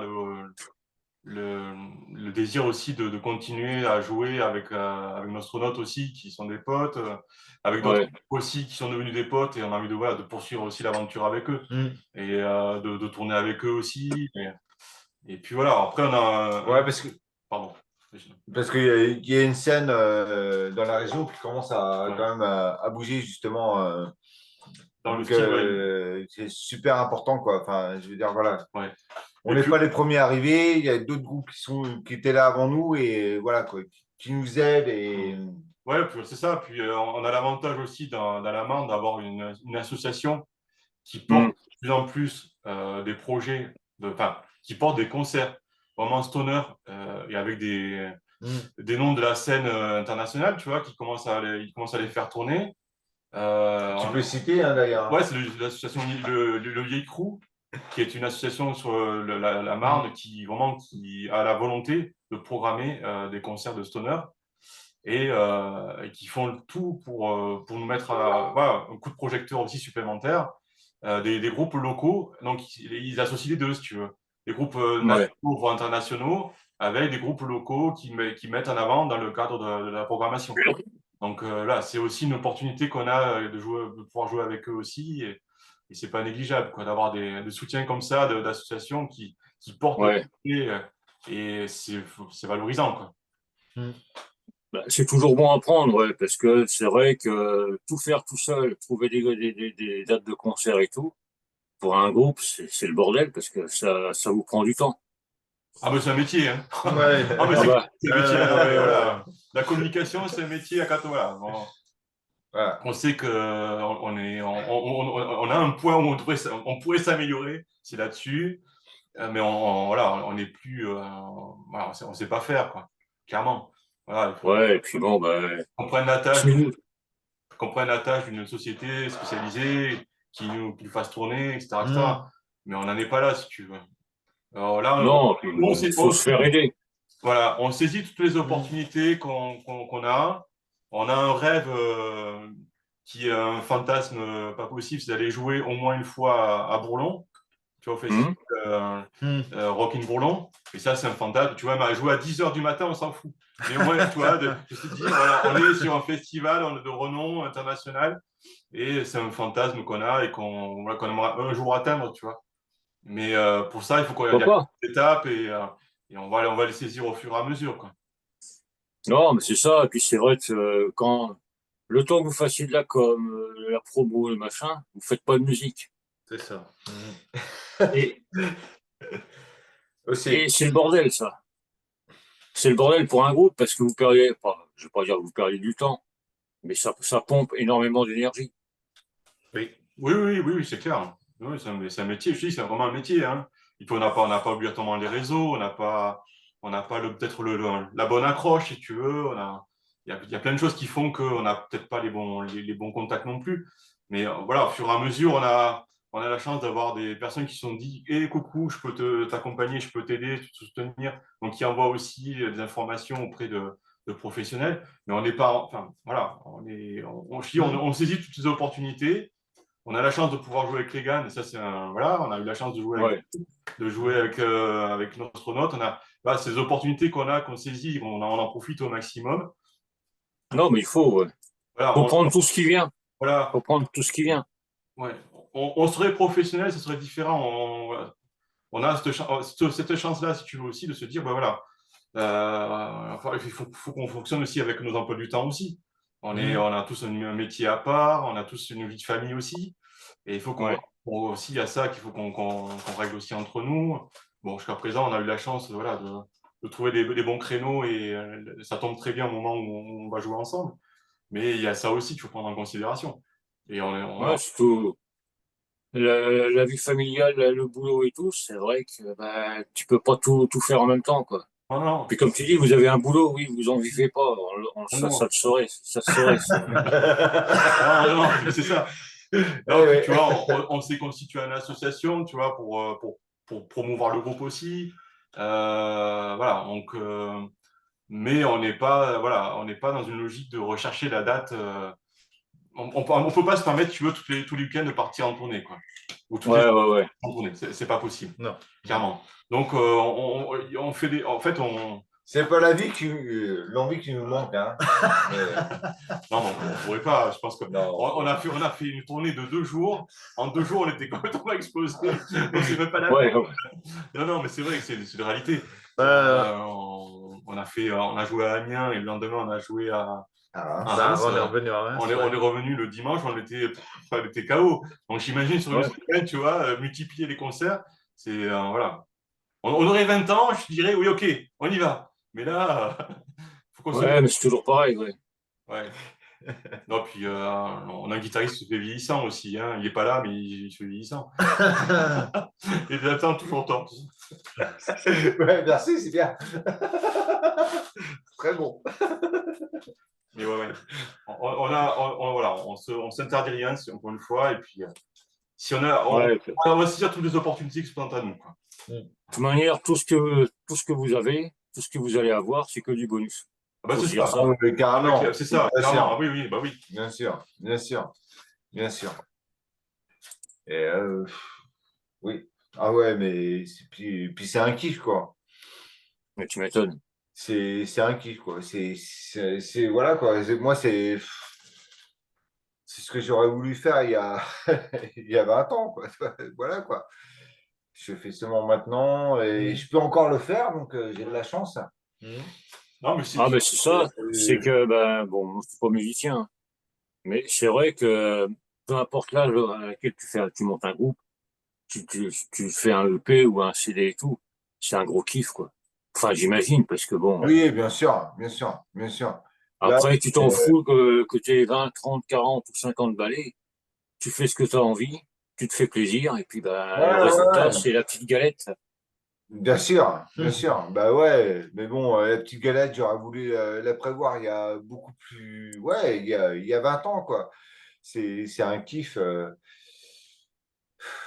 le désir aussi de continuer à jouer avec nos astronautes aussi, qui sont des potes, avec d'autres Ouais. aussi qui sont devenus des potes, et on a envie voilà, de poursuivre aussi l'aventure avec eux, et de tourner avec eux aussi. Et puis voilà, après on a... Ouais, parce que. Pardon. Parce qu'il y a une scène dans la région qui commence à Ouais. quand même à bouger justement. Dans le Donc style, ouais. c'est super important quoi. Enfin, je veux dire voilà. Ouais. On Et n'est puis, pas les premiers arrivés. Il y a d'autres groupes qui étaient là avant nous et voilà quoi, qui nous aident et. ouais, puis c'est ça. Puis on a l'avantage aussi dans la Marne d'avoir une association qui porte Mhm. de plus en plus des projets, enfin, qui porte des concerts vraiment stoner et avec des noms de la scène internationale, tu vois, ils commencent à les faire tourner. Tu peux citer hein, d'ailleurs. Ouais, c'est l'association le Vieil Crew, qui est une association sur la Marne qui a la volonté de programmer des concerts de stoner et qui font le tout pour nous mettre voilà, un coup de projecteur aussi supplémentaire. Des groupes locaux, donc ils associent les deux, si tu veux. Des groupes Ouais. nationaux ou internationaux avec des groupes locaux qui mettent en avant dans le cadre de la programmation. Donc là, c'est aussi une opportunité qu'on a de pouvoir jouer avec eux aussi, et c'est pas négligeable quoi, d'avoir des soutiens comme ça d'associations qui portent le Ouais. projet, et c'est valorisant, quoi. Bah, c'est toujours bon à prendre, ouais, parce que c'est vrai que tout faire tout seul, trouver des dates de concert et tout, pour un groupe, c'est le bordel parce que ça vous prend du temps. Ah, mais c'est un métier, hein. Ouais. Ah, mais Ah bah, c'est un métier. Non, mais voilà. La communication, c'est un métier à quatre. Voilà. Bon, Voilà. on sait que on a un point où on pourrait s'améliorer, c'est là-dessus. Mais voilà, on n'est plus. Voilà, on sait pas faire, quoi. Clairement. Voilà, il faut ouais, et puis bon, bah, qu'on prenne la tâche, nous, qu'on prenne la tâche d'une société spécialisée qui nous fasse tourner, etc., etc. Mais on n'en est pas là, si tu veux. Alors là, non, puis on, il faut se faire aider. voilà, on saisit toutes les opportunités qu'on a. On a un rêve qui est un fantasme pas possible, c'est d'aller jouer au moins une fois à Bourlon, tu vois, au festival Rock in Bourlon. Et ça, c'est un fantasme. Tu vois, jouer à 10h du matin, on s'en fout. Mais au moins, tu vois, de se dire, voilà, on est sur un festival de renom international et c'est un fantasme qu'on a et qu'on aimerait un jour atteindre, tu vois. Mais pour ça, il faut qu'il y ait Pourquoi pas? des étapes et on va les saisir au fur et à mesure, quoi. Non, mais c'est ça. Et puis c'est vrai que quand le temps que vous fassiez de la com, la promo, le machin, vous faites pas de musique. C'est ça. Et, Aussi. et c'est le bordel, ça. C'est le bordel pour un groupe parce que vous perdez, pas, je vais pas dire que vous perdez du temps, mais ça pompe énormément d'énergie. Oui, oui, c'est clair. Oui, c'est un métier, je dis, c'est vraiment un métier, hein. Et puis on n'a pas obligatoirement les réseaux, on n'a pas peut-être la bonne accroche, si tu veux. Il y a plein de choses qui font qu'on n'a peut-être pas les bons contacts non plus. Mais voilà, au fur et à mesure, on a la chance d'avoir des personnes qui se sont dit, hé, coucou, je peux t'accompagner, je peux t'aider, te soutenir. Donc, qui envoient aussi des informations auprès de professionnels. Mais on n'est pas, enfin, voilà, on saisit toutes ces opportunités. On a la chance de pouvoir jouer avec Regan, et ça, voilà, on a eu la chance de jouer Ouais. avec notre note. On a voilà, ces opportunités qu'on saisit, on en profite au maximum. Non, mais il faut, ouais. Voilà, Faut prendre tout ce qui vient. voilà, Faut prendre tout ce qui vient. ouais. On serait professionnel, ce serait différent. Voilà. On a cette chance-là, si tu veux aussi, de se dire, ben voilà, enfin, faut qu'on fonctionne aussi avec nos emplois du temps aussi. On a tous un métier à part, on a tous une vie de famille aussi. Et il faut Ouais. aussi, il y a ça qu'il faut qu'on règle aussi entre nous. Bon, jusqu'à présent, on a eu la chance, voilà, de trouver des bons créneaux et ça tombe très bien au moment où on va jouer ensemble. Mais il y a ça aussi qu'il faut prendre en considération. Et Ouais, surtout la vie familiale, le boulot et tout, c'est vrai que bah, tu peux pas tout faire en même temps, quoi. non, non, Puis comme tu dis, vous avez un boulot, oui, vous en vivez pas. Ça Non. se saurait, ça se saurait, ça. non, c'est ça. Non, puis, Ouais. tu vois, on s'est constitué une association, tu vois, pour promouvoir le groupe aussi. Voilà, donc, mais on n'est pas, voilà, on n'est pas dans une logique de rechercher la date. On peut pas se permettre, tu veux, tous les week-ends de partir en tournée, quoi. Ou toutes les Ouais, ouais, ouais. en tournée. C'est pas possible, Non. clairement. Donc, on fait en fait, C'est pas la vie l'envie qui nous manque, hein. non, on pourrait pas. Je pense que Non. on a fait une tournée de 2 jours. En 2 jours, on était complètement explosé. Donc, c'est même pas la Ouais, peine. ouais. Non, mais c'est vrai que c'est une réalité. On a joué à Amiens et le lendemain, on a joué à Reims. On est revenu à Reims. On est revenu le dimanche, on était KO. Donc, j'imagine sur une Ouais. semaine, tu vois, multiplier les concerts, c'est voilà. On aurait 20 ans, je dirais, oui, ok, on y va. Mais là, faut qu'on se Ouais, mais c'est toujours pareil, ouais. ouais. Non, puis on a un guitariste qui se fait vieillissant aussi. Hein. Il n'est pas là, mais il se fait vieillissant. Et j'attends toujours longtemps. Ouais, merci, c'est bien. Très bon. Mais ouais. Voilà, on s'interdit rien, encore une fois. Et puis, si on Ouais. va saisir toutes les opportunités qui se présentent à nous. Quoi. De toute manière, tout ce que vous avez, tout ce que vous allez avoir, c'est que du bonus. Ah bah, Faut c'est se dire ça. ça. Oui, carrément. C'est ça, Bien clairement. sûr. Ah, oui, bah oui. Bien sûr, bien sûr, bien sûr. Et oui. Ah ouais, mais puis c'est un kiff, quoi. Mais tu m'étonnes. C'est un kiff, quoi. Voilà, quoi. Moi, c'est ce que j'aurais voulu faire il y a, il y a 20 ans, quoi. Voilà, quoi. Je fais seulement maintenant et je peux encore le faire, donc j'ai de la chance. Non, mais Ah, mais c'est ça, c'est que, ben, bon, moi, je suis pas musicien, mais c'est vrai que peu importe l'âge à laquelle tu montes un groupe, tu fais un EP ou un CD et tout, c'est un gros kiff, quoi. Enfin, j'imagine, parce que bon, Oui, bien sûr, bien sûr, bien sûr. Là, après, tu t'en fous que tu aies 20, 30, 40 ou 50 ballets, tu fais ce que tu as envie, tu te fais plaisir, et puis, ben, ouais, le ouais, résultat, ouais. c'est la petite galette. Bien sûr, bien sûr. Bah ouais, mais bon, la petite galette, j'aurais voulu la prévoir il y a beaucoup plus. Ouais, il y a 20 ans, quoi. C'est un kiff.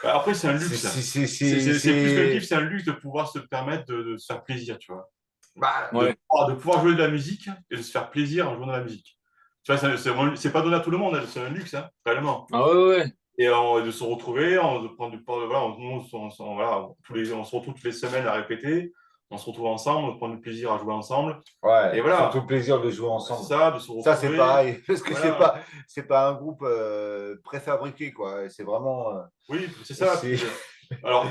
Bah, après, c'est un C'est. luxe. C'est plus qu'un kiff, c'est- c'est un luxe de pouvoir se permettre de se faire plaisir, tu vois. Bah, Ouais. De pouvoir jouer de la musique et de se faire plaisir en jouant de la musique. Tu vois, c'est pas donné à tout le monde, hein, c'est un luxe, hein, réellement. Ah ouais, ouais. Et de se retrouver, de prendre du voilà, voilà, on se retrouve toutes les semaines à répéter, on se retrouve ensemble, on prend du plaisir à jouer ensemble. Et ouais, surtout voilà, le plaisir de jouer c'est ensemble. ça, de se Ça, c'est retrouver. pareil, parce que Voilà. c'est pas un groupe préfabriqué, quoi. C'est vraiment. Oui, c'est ça. C'est. Puis, alors,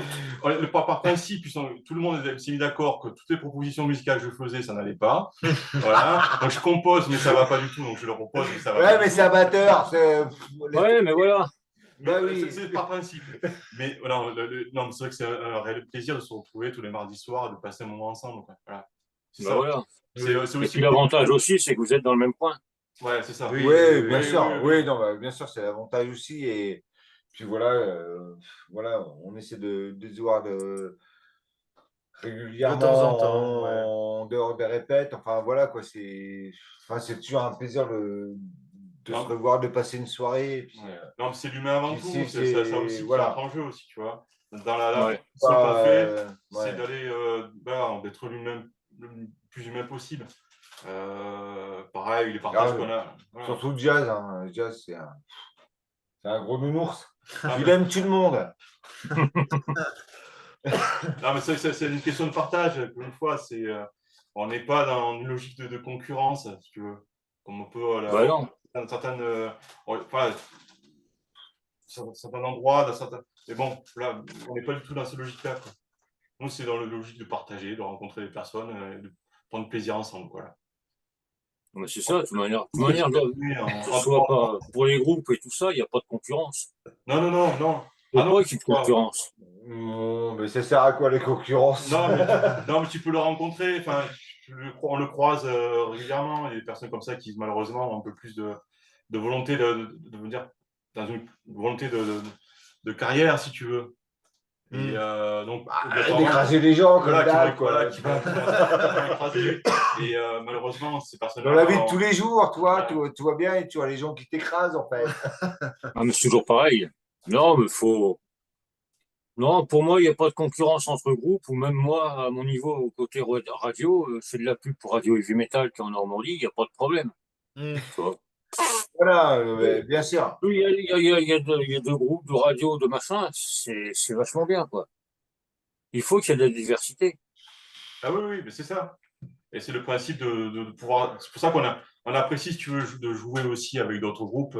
par principe, tout le monde s'est mis d'accord que toutes les propositions musicales que je faisais, ça n'allait pas. Voilà. Donc, je compose, mais ça va pas du tout. Donc, je le repose, mais ça va pas Ouais, du mais tout. c'est amateur. Ouais, mais voilà. Mais Bah oui. c'est par principe. Mais non, non, mais c'est vrai que c'est un réel plaisir de se retrouver tous les mardis soirs et de passer un moment ensemble, quoi. Voilà. C'est Bah ça. voilà. C'est Et aussi puis le côté. l'avantage aussi, c'est que vous êtes dans le même coin. Ouais, c'est ça. Oui, bien Oui, oui, sûr. Oui, oui. non, bah, bien sûr, c'est l'avantage aussi. Et puis voilà, on essaie de se voir De temps en régulièrement temps, ouais. en dehors des répètes. Enfin, voilà, quoi. C'est toujours un plaisir de se Non, revoir, de passer une soirée. Et puis, ouais. Non, mais c'est l'humain avant puis tout. C'est ça aussi qui entre voilà. en jeu aussi, tu vois. Dans la Ouais. proposition qu'on fait, c'est Ouais. d'aller d'être le plus humain possible. Pareil, les partages Ah, qu'on a. Voilà. surtout le jazz. Hein. Le jazz, c'est un gros nounours. Non, Il mais, aime tout le monde. non, mais c'est une question de partage. Une fois, on n'est pas dans une logique de concurrence, si tu veux. Comme on peut Bah l'avoir non. dans enfin, certains endroits, dans certains. Mais bon, là, on n'est pas du tout dans cette logique-là, quoi. Nous, c'est dans la logique de partager, de rencontrer des personnes, et de prendre plaisir ensemble, voilà. Mais c'est ça, de Tout ce que tu toute manière, peux trouver que ce soit pas pour les groupes et tout ça, il n'y a pas de concurrence. Non, non, non, non. Il Ah n'y a non, pas qu'il y ait de concurrence. Mais ça sert à quoi les concurrences? non, mais, non, mais tu peux le rencontrer. Enfin, on le croise régulièrement. Il y a des personnes comme ça qui, malheureusement, ont un peu plus de volonté de venir dans une volonté de carrière, si tu veux. Et donc, obligatoirement, D'écraser les gens comme voilà, d'hab, quoi. qui vont écraser. Et malheureusement, ces Dans la personnes-là, vie de tous les jours, toi, voilà. tu vois bien, et tu vois les gens qui t'écrasent, en fait. Ah, mais c'est toujours pareil. Non, mais faut. Non, pour moi, il n'y a pas de concurrence entre groupes, ou même moi, à mon niveau, au côté radio, je fais de la pub pour Radio Heavy Metal qui est en Normandie, il n'y a pas de problème. Tu vois. Voilà, Et bien sûr. plus il y a deux groupes de radio, de machin, c'est vachement bien, quoi. Il faut qu'il y ait de la diversité. Ah oui, oui, mais c'est ça. Et c'est le principe de pouvoir. C'est pour ça on apprécie, si tu veux, de jouer aussi avec d'autres groupes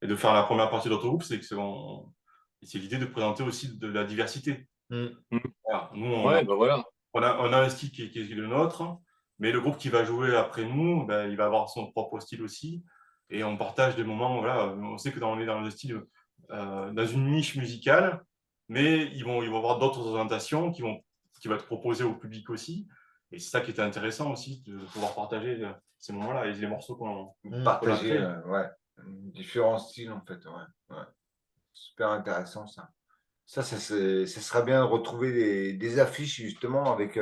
et de faire la première partie d'autres groupes, c'est l'idée de présenter aussi de la diversité. Mm. Voilà. Nous, Ouais, ben voilà. on a un style qui est le nôtre, mais le groupe qui va jouer après nous, ben, il va avoir son propre style aussi. Et on partage des moments, voilà, on sait que on est dans le style, dans une niche musicale, mais ils vont avoir d'autres orientations qui vont être proposées au public aussi. Et c'est ça qui était intéressant aussi, de pouvoir partager ces moments-là et les morceaux qu'on a Partager, créés. ouais, différents styles, en fait, ouais. Super intéressant, ça. Ça serait bien de retrouver des affiches, justement, avec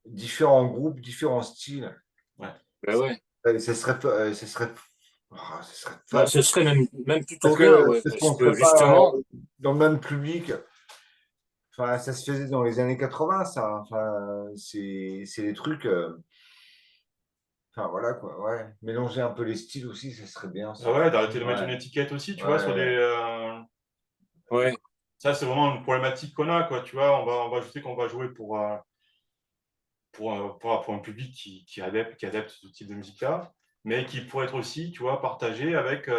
différents groupes, différents styles. Ouais. Ben ouais. Ça serait Bah, fun. ce serait même Parce plutôt bien, que ouais, parce parce qu'on ne que serait pas justement, dans le même public. Enfin, ça se faisait dans les années 80, ça. Enfin, c'est des trucs. Enfin, voilà, quoi. Ouais. Mélanger un peu les styles aussi, ça serait bien, Ah ça. ouais, d'arrêter de mettre une Ouais. étiquette aussi, tu vois, sur Ouais. ouais, ça, c'est vraiment une problématique qu'on a, quoi. Tu vois, on va ajouter qu'on va jouer pour un public qui adepte ce type de musique-là, mais qui pourrait être aussi, tu vois, partagé avec,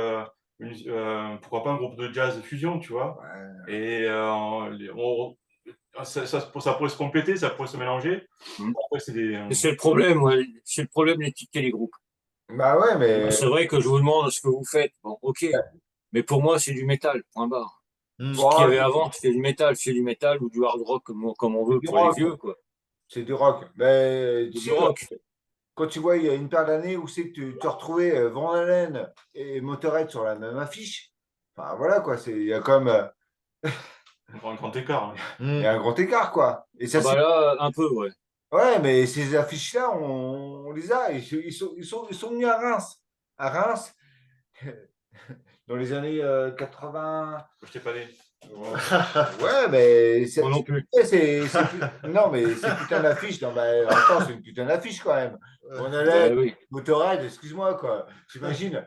pourquoi pas un groupe de jazz fusion, tu vois. Ouais. Et Ça pourrait se compléter, ça pourrait se mélanger. Mm. Après, c'est des. Et c'est le problème, ouais. C'est le problème d'étiqueter les groupes. Bah ouais, mais C'est vrai que je vous demande ce que vous faites. Bon, ok. Mais pour moi, c'est du métal, point barre. Mm. Ce qu'il y avait avant, c'était du métal. C'est du métal ou du hard rock, comme on veut du pour les rock. vieux, quoi. C'est du rock. Mais tu Du sais, rock. quand tu vois, il y a une paire d'années où c'est que tu te retrouvais Van Halen et Motorhead sur la même affiche. Enfin, voilà, quoi. Il y a quand même Un grand écart. il y a un grand écart, quoi. Et ça, Ah bah là, un peu, ouais. ouais, mais ces affiches-là, on les a. Ils sont venus à Reims. À Reims, dans les années 80. Je t'ai pas dit. Ouais, mais Moi non plus. non, mais c'est putain d'affiche. Non, mais en même temps, c'est une putain d'affiche quand même. Van Halen, Ouais, oui. Motorhead, excuse-moi, quoi. J'imagine.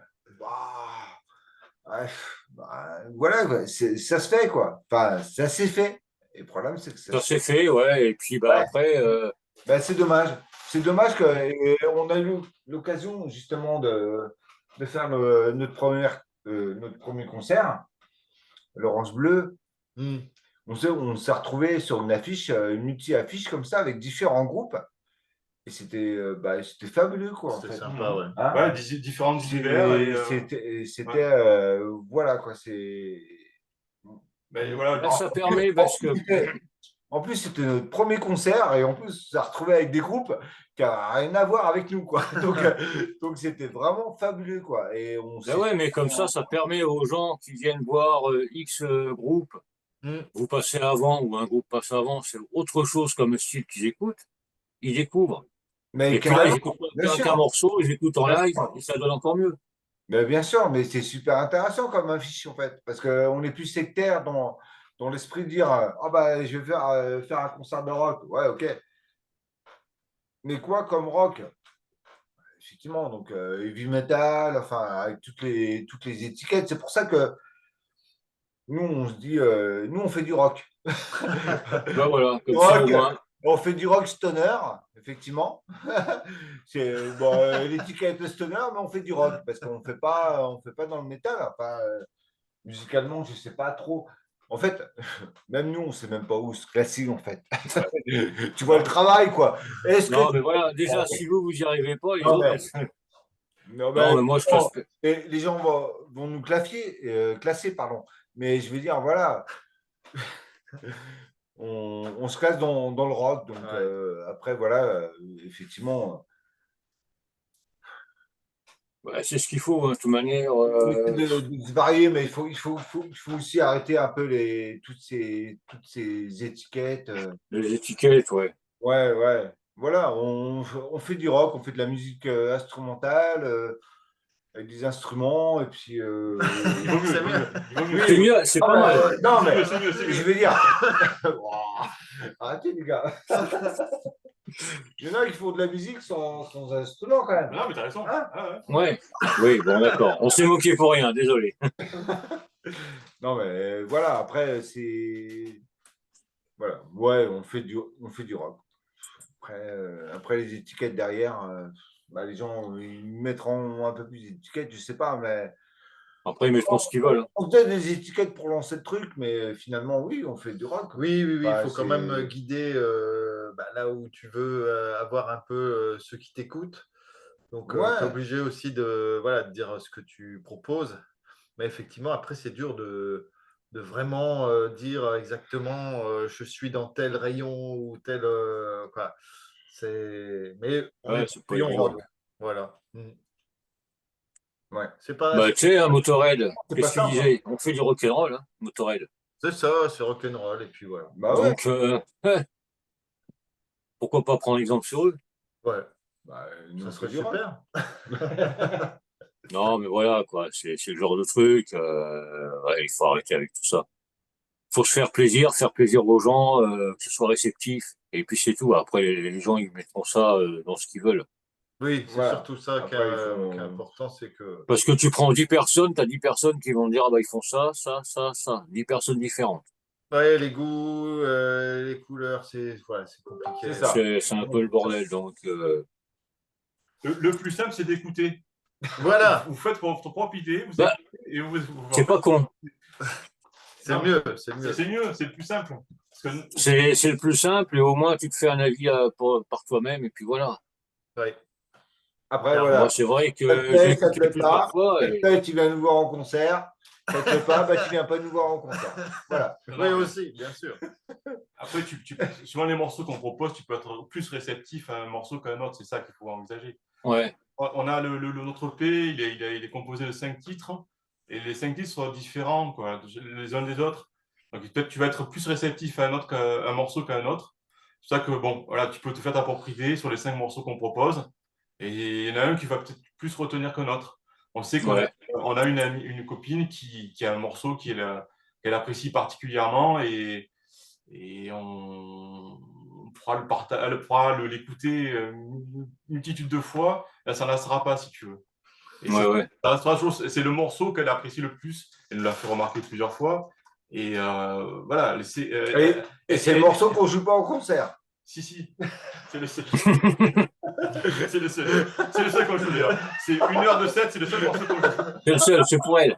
Voilà, quoi. Ça se fait, quoi. Enfin, ça s'est fait. Et le problème, c'est que ça Ça se s'est fait. fait, ouais. Et puis, bah, Ouais. après, Ben, c'est dommage. C'est dommage qu'on a eu l'occasion, justement, de faire notre premier concert, Laurence Bleu. Mm. On s'est retrouvé sur une affiche, une multi-affiche comme ça, avec différents groupes. Et c'était fabuleux, quoi, en C'était fait. sympa, ouais. Hein? Ouais, différents univers. Et, Voilà, quoi. C'est. mais voilà, là, ça permet parce que. En plus, c'était notre premier concert et en plus, on s'est retrouvé avec des groupes qui n'avaient rien à voir avec nous, quoi. Donc c'était vraiment fabuleux, quoi. Et on Ben s'est. ouais, mais comme ça permet aux gens qui viennent voir X groupe, Mm. vous passez avant ou un groupe passe avant, c'est autre chose comme style qu'ils écoutent, ils découvrent. Mais Et puis là, ils carrément, écoutent bien pas sûr. qu'un morceau, ils écoutent en live et ça donne encore mieux. Mais bien sûr, mais c'est super intéressant comme affiche, en fait. Parce qu'on est plus sectaire dans l'esprit de dire ah bah, je vais faire un concert de rock. Ouais, ok. Mais quoi comme rock? Effectivement, donc heavy metal, enfin, avec toutes les étiquettes. C'est pour ça que nous, on se dit, nous, on fait du rock. Ben voilà, Du comme ça au rock, moins. on fait du rock stoner, effectivement. C'est bon, l'étiquette stoner, mais on fait du rock parce on fait pas dans le métal. Enfin, musicalement, je sais pas trop. En fait, même nous, on sait même pas où se classer, en fait. Tu vois le travail, quoi. Est-ce que Non, mais voilà, déjà, si vous y arrivez pas, les non, autres. non, Non, mais moi, je classe. et les gens vont nous classer, pardon. Mais je veux dire, voilà, on se classe dans le rock. Donc Ouais. après, voilà, effectivement, Ouais, c'est ce qu'il faut, hein, de toute manière. on essaie de se varier, mais il faut aussi arrêter un peu toutes ces étiquettes. Les étiquettes, ouais. Ouais, ouais. Voilà, on fait du rock, on fait de la musique instrumentale, avec des instruments, et puis. il vaut mieux. C'est bien. Il vaut mieux. C'est mieux, c'est pas mal. Non, C'est mais mieux, c'est mieux, c'est mieux. je veux dire. Oh, arrêtez, les gars. Il y en a qui font de la musique sans instrument, quand même. Non, mais t'as raison. Hein? Ah, ouais. Ouais, oui, bon, d'accord. On s'est moqué pour rien, désolé. Non, mais voilà, après, c'est. Voilà, ouais, on fait du rock. Après les étiquettes derrière, bah, les gens, ils mettront un peu plus d'étiquettes, je sais pas, mais. Après, ils mettront ce qu'ils veulent. Hein. On se donne des étiquettes pour lancer le truc, mais finalement, oui, on fait du rock. Oui, oui, oui, il Bah, faut quand c'est- même guider là où tu veux avoir un peu ceux qui t'écoutent. Donc, tu es Ouais. obligé aussi de dire ce que tu proposes. Mais effectivement, après, c'est dur de vraiment dire exactement je suis dans tel rayon ou tel. Quoi. Mais on Ouais, est c'est pas rayon évident. rock. Voilà. Mm. Ouais. C'est pas. Bah, tu sais, un Motorhead, C'est qu'est-ce pas qu'il ça, disait? On fait du rock'n'roll, hein, Motorhead. C'est ça, c'est rock'n'roll. Et puis voilà. Bah ouais. Donc, pourquoi pas prendre exemple sur eux? Ouais, Bah, nous, ça on serait fait du rock. super. Non, mais voilà, quoi. C'est le genre de truc. Ouais, il faut arrêter avec tout ça. Faut se faire plaisir aux gens, que ce soit réceptif. Et puis c'est tout. Après, les gens, ils mettront ça dans ce qu'ils veulent. Oui, c'est Voilà. surtout ça Après, qui est important, c'est que. Parce que tu prends 10 personnes, tu as 10 personnes qui vont te dire, ah bah, ils font ça, ça, ça, ça. 10 personnes différentes. Ouais, les goûts, les couleurs, c'est compliqué. C'est ça. C'est un peu le bordel. Donc, Le plus simple, c'est d'écouter. Voilà, Vous faites votre propre idée, vous Bah, écoutez et vous c'est pas con. c'est Non, mieux, c'est mieux. c'est mieux, c'est le plus simple. Parce que C'est le plus simple et au moins tu te fais un avis par toi-même et puis voilà. Ouais. Après, Moi, voilà. Moi, c'est vrai Ça te que plaît, j'ai ça te écouté plaît plusieurs pas. fois Ça te et plaît, tu viens nous voir en concert. Ça te plaît pas, bah, tu viens pas nous voir en concert. Voilà. non, Oui, mais aussi, bien sûr. après, suivant les morceaux qu'on propose, tu peux être plus réceptif à un morceau qu'à un autre. C'est ça qu'il faut envisager. ouais, On a notre EP, il est composé de 5 titres, et les 5 titres sont différents, quoi, les uns des autres. Donc peut-être tu vas être plus réceptif à un morceau qu'à un autre. C'est pour ça que bon, voilà, tu peux te faire ta propre idée sur les 5 morceaux qu'on propose, et il y en a un qui va peut-être plus retenir qu'un autre. On sait ouais, on a une copine qui a un morceau qu'elle apprécie particulièrement, et on pourra elle pourra l'écouter une multitude de fois, elle s'en lassera pas si tu veux. Et ouais, ouais. ça restera toujours, c'est le morceau qu'elle apprécie le plus. Elle nous l'a fait remarquer plusieurs fois. Et voilà, Et c'est le morceau qu'on joue pas en concert. si, c'est le seul. C'est le seul. C'est le seul qu'on joue d'ailleurs. C'est 1h de 7, c'est le seul morceau qu'on joue. C'est le seul, c'est pour elle.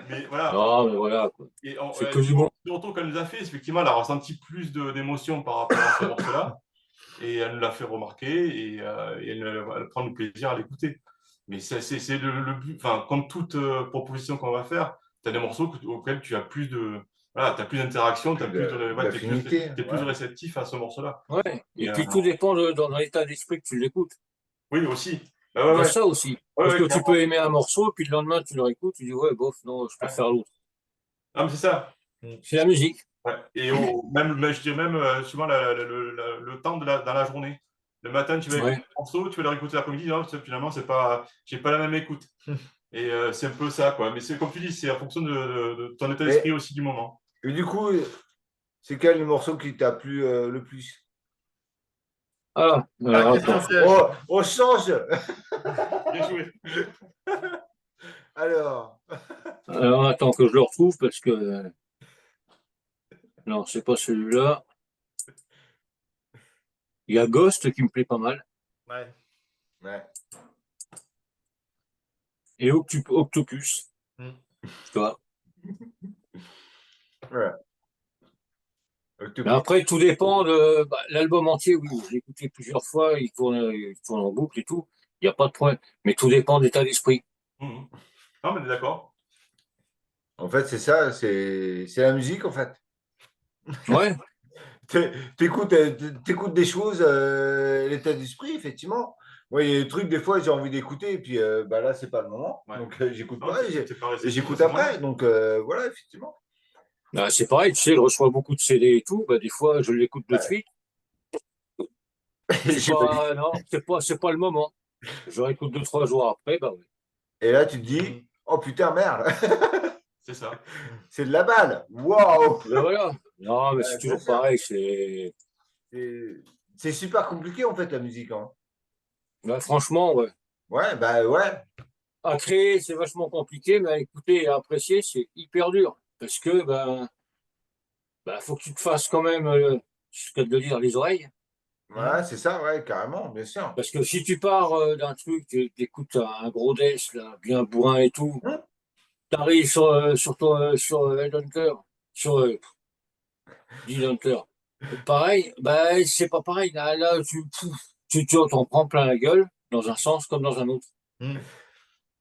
Mais voilà. Non, mais voilà, quoi. Et C'est que du bon. le retour qu'elle nous a fait, effectivement, elle a ressenti plus d'émotions par rapport à ce morceau-là. Et elle nous l'a fait remarquer, et elle prend du plaisir à l'écouter. Mais c'est le but, enfin, comme toute proposition qu'on va faire, tu as des morceaux auxquels tu as plus de. Voilà, tu as plus d'interaction, tu D'affinité, es plus ouais. réceptif à ce morceau-là. Ouais. Et Et, puis tout dépend dans l'état d'esprit que tu l'écoutes. oui, aussi. Bah, Il y a ouais, ça aussi. ouais, Parce ouais, que tu clairement. peux aimer un morceau, puis le lendemain tu le réécoutes, tu dis ouais, bof, non, je Ouais. préfère l'autre. Ah, mais c'est ça. C'est la musique. Ouais. Et même, mais je dirais même souvent le temps dans la journée. Le matin, tu vas écouter Ouais. un morceau, tu vas le réécouter l'après-midi, non, finalement, j'ai pas la même écoute. Et c'est un peu ça, quoi. Mais c'est comme tu dis, c'est en fonction de ton état d'esprit aussi du moment. Et du coup, c'est quel le morceau qui t'a plu le plus? Ah, alors Question attends. piège. Oh, on change. Bien joué. Alors, Alors attends que je le retrouve parce que non, c'est pas celui-là. Il y a Ghost qui me plaît pas mal. Ouais. ouais. Et Octopus. Mm. Tu vois. Ouais. Mais après, tout dépend de l'album entier, oui, je l'ai écouté plusieurs fois, il tourne en boucle et tout. Il n'y a pas de problème. Mais tout dépend d'état d'esprit. Mhm. Non, mais d'accord. En fait, c'est ça, c'est la musique, en fait. Ouais, T'écoutes des choses, l'état d'esprit, effectivement. Moi, il y a des trucs, des fois, j'ai envie d'écouter, et puis bah, là, c'est pas le moment. Ouais. Donc, j'écoute Non, pas, et c'est pas et réceptif j'écoute à ce après. moment-là. Donc, voilà, effectivement. bah, c'est pareil, tu sais, je reçois beaucoup de CD et tout, bah, des fois, je l'écoute de Ouais. suite. C'est J'imagine. pas, non, c'est pas le moment. Je réécoute 2, 3 jours après, bah ouais. Et là, tu te Mm. dis, oh putain, merde, C'est ça. c'est de la balle. Waouh! Ben voilà. Non, mais c'est Bien toujours sûr. pareil, c'est, C'est super compliqué, en fait, la musique, hein. bah, franchement, ouais. Ouais, bah ouais. À créer, c'est vachement compliqué, mais à écouter et à apprécier, c'est hyper dur. Parce que, faut que tu te fasses quand même, ce que de le dire, les oreilles. Ouais, c'est ça, ouais, carrément, bien sûr. Parce que si tu pars d'un truc, tu écoutes un gros death, là, bien bourrin et tout, Hum. t'arrives sur Headhunter, sur Hunter. Pareil, bah, c'est pas pareil. Là, tu t'en prends plein la gueule, dans un sens comme dans un autre. Mm.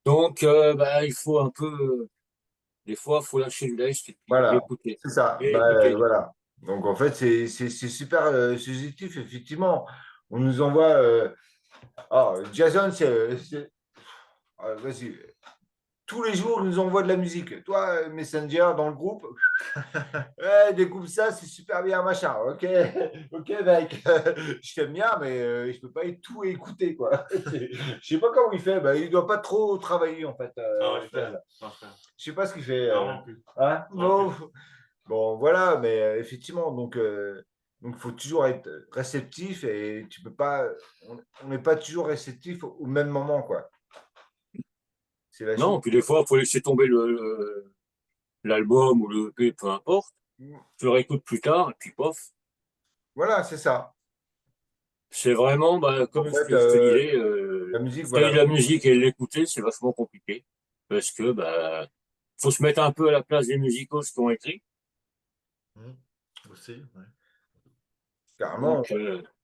Donc, il faut un peu, des fois, il faut lâcher du lest et puis Voilà, écouter. c'est ça. Et Bah, écouter. voilà. Donc, en fait, c'est super subjectif, effectivement. On nous envoie. Ah, Jason, vas-y. Tous les jours, il nous envoie de la musique. Toi, Messenger, dans le groupe, ouais, découpe ça, c'est super bien, machin. Ok, ok, mec. Je t'aime bien, mais je peux pas tout écouter, quoi. Je sais pas comment il fait. Bah, il doit pas trop travailler, en fait. Ah, ouais, Stan. non, frère. Je sais pas ce qu'il fait. Non, non plus. Hein? Non Bon, bon, voilà, mais effectivement, donc faut toujours être réceptif et tu peux pas, on n'est pas toujours réceptif au même moment, quoi. C'est la chose. Non, puis des fois, il faut laisser tomber l'album ou le EP, peu importe. Tu le réécoutes plus tard, et puis pof. Voilà, c'est ça. C'est vraiment, En comme fait, je te disais, la musique, créer voilà. de la musique et l'écouter, c'est vachement compliqué. Parce que faut se mettre un peu à la place des musicos qui ont écrit. Aussi, ouais. Carrément, Donc,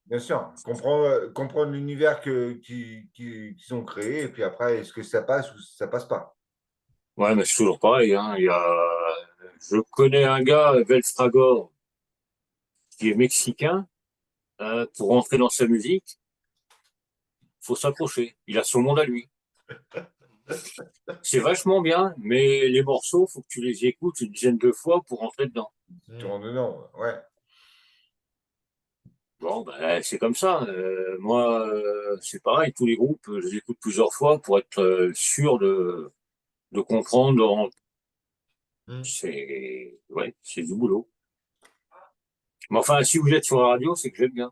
bien sûr. Comprendre l'univers qu'ils ont créé, et puis après, est-ce que ça passe ou ça passe pas? ouais, mais c'est toujours pareil, hein. Je connais un gars, Velfragor, qui est mexicain. Pour rentrer dans sa musique, faut s'accrocher. Il a son monde à lui. C'est vachement bien, mais les morceaux, faut que tu les écoutes une dizaine de fois pour rentrer dedans. Tu rentres dedans, ouais. Bon, ben, c'est comme ça. Moi, c'est pareil, tous les groupes, je les écoute plusieurs fois pour être sûr de comprendre. Mm. Ouais, c'est du boulot. Mais enfin, si vous êtes sur la radio, c'est que j'aime bien.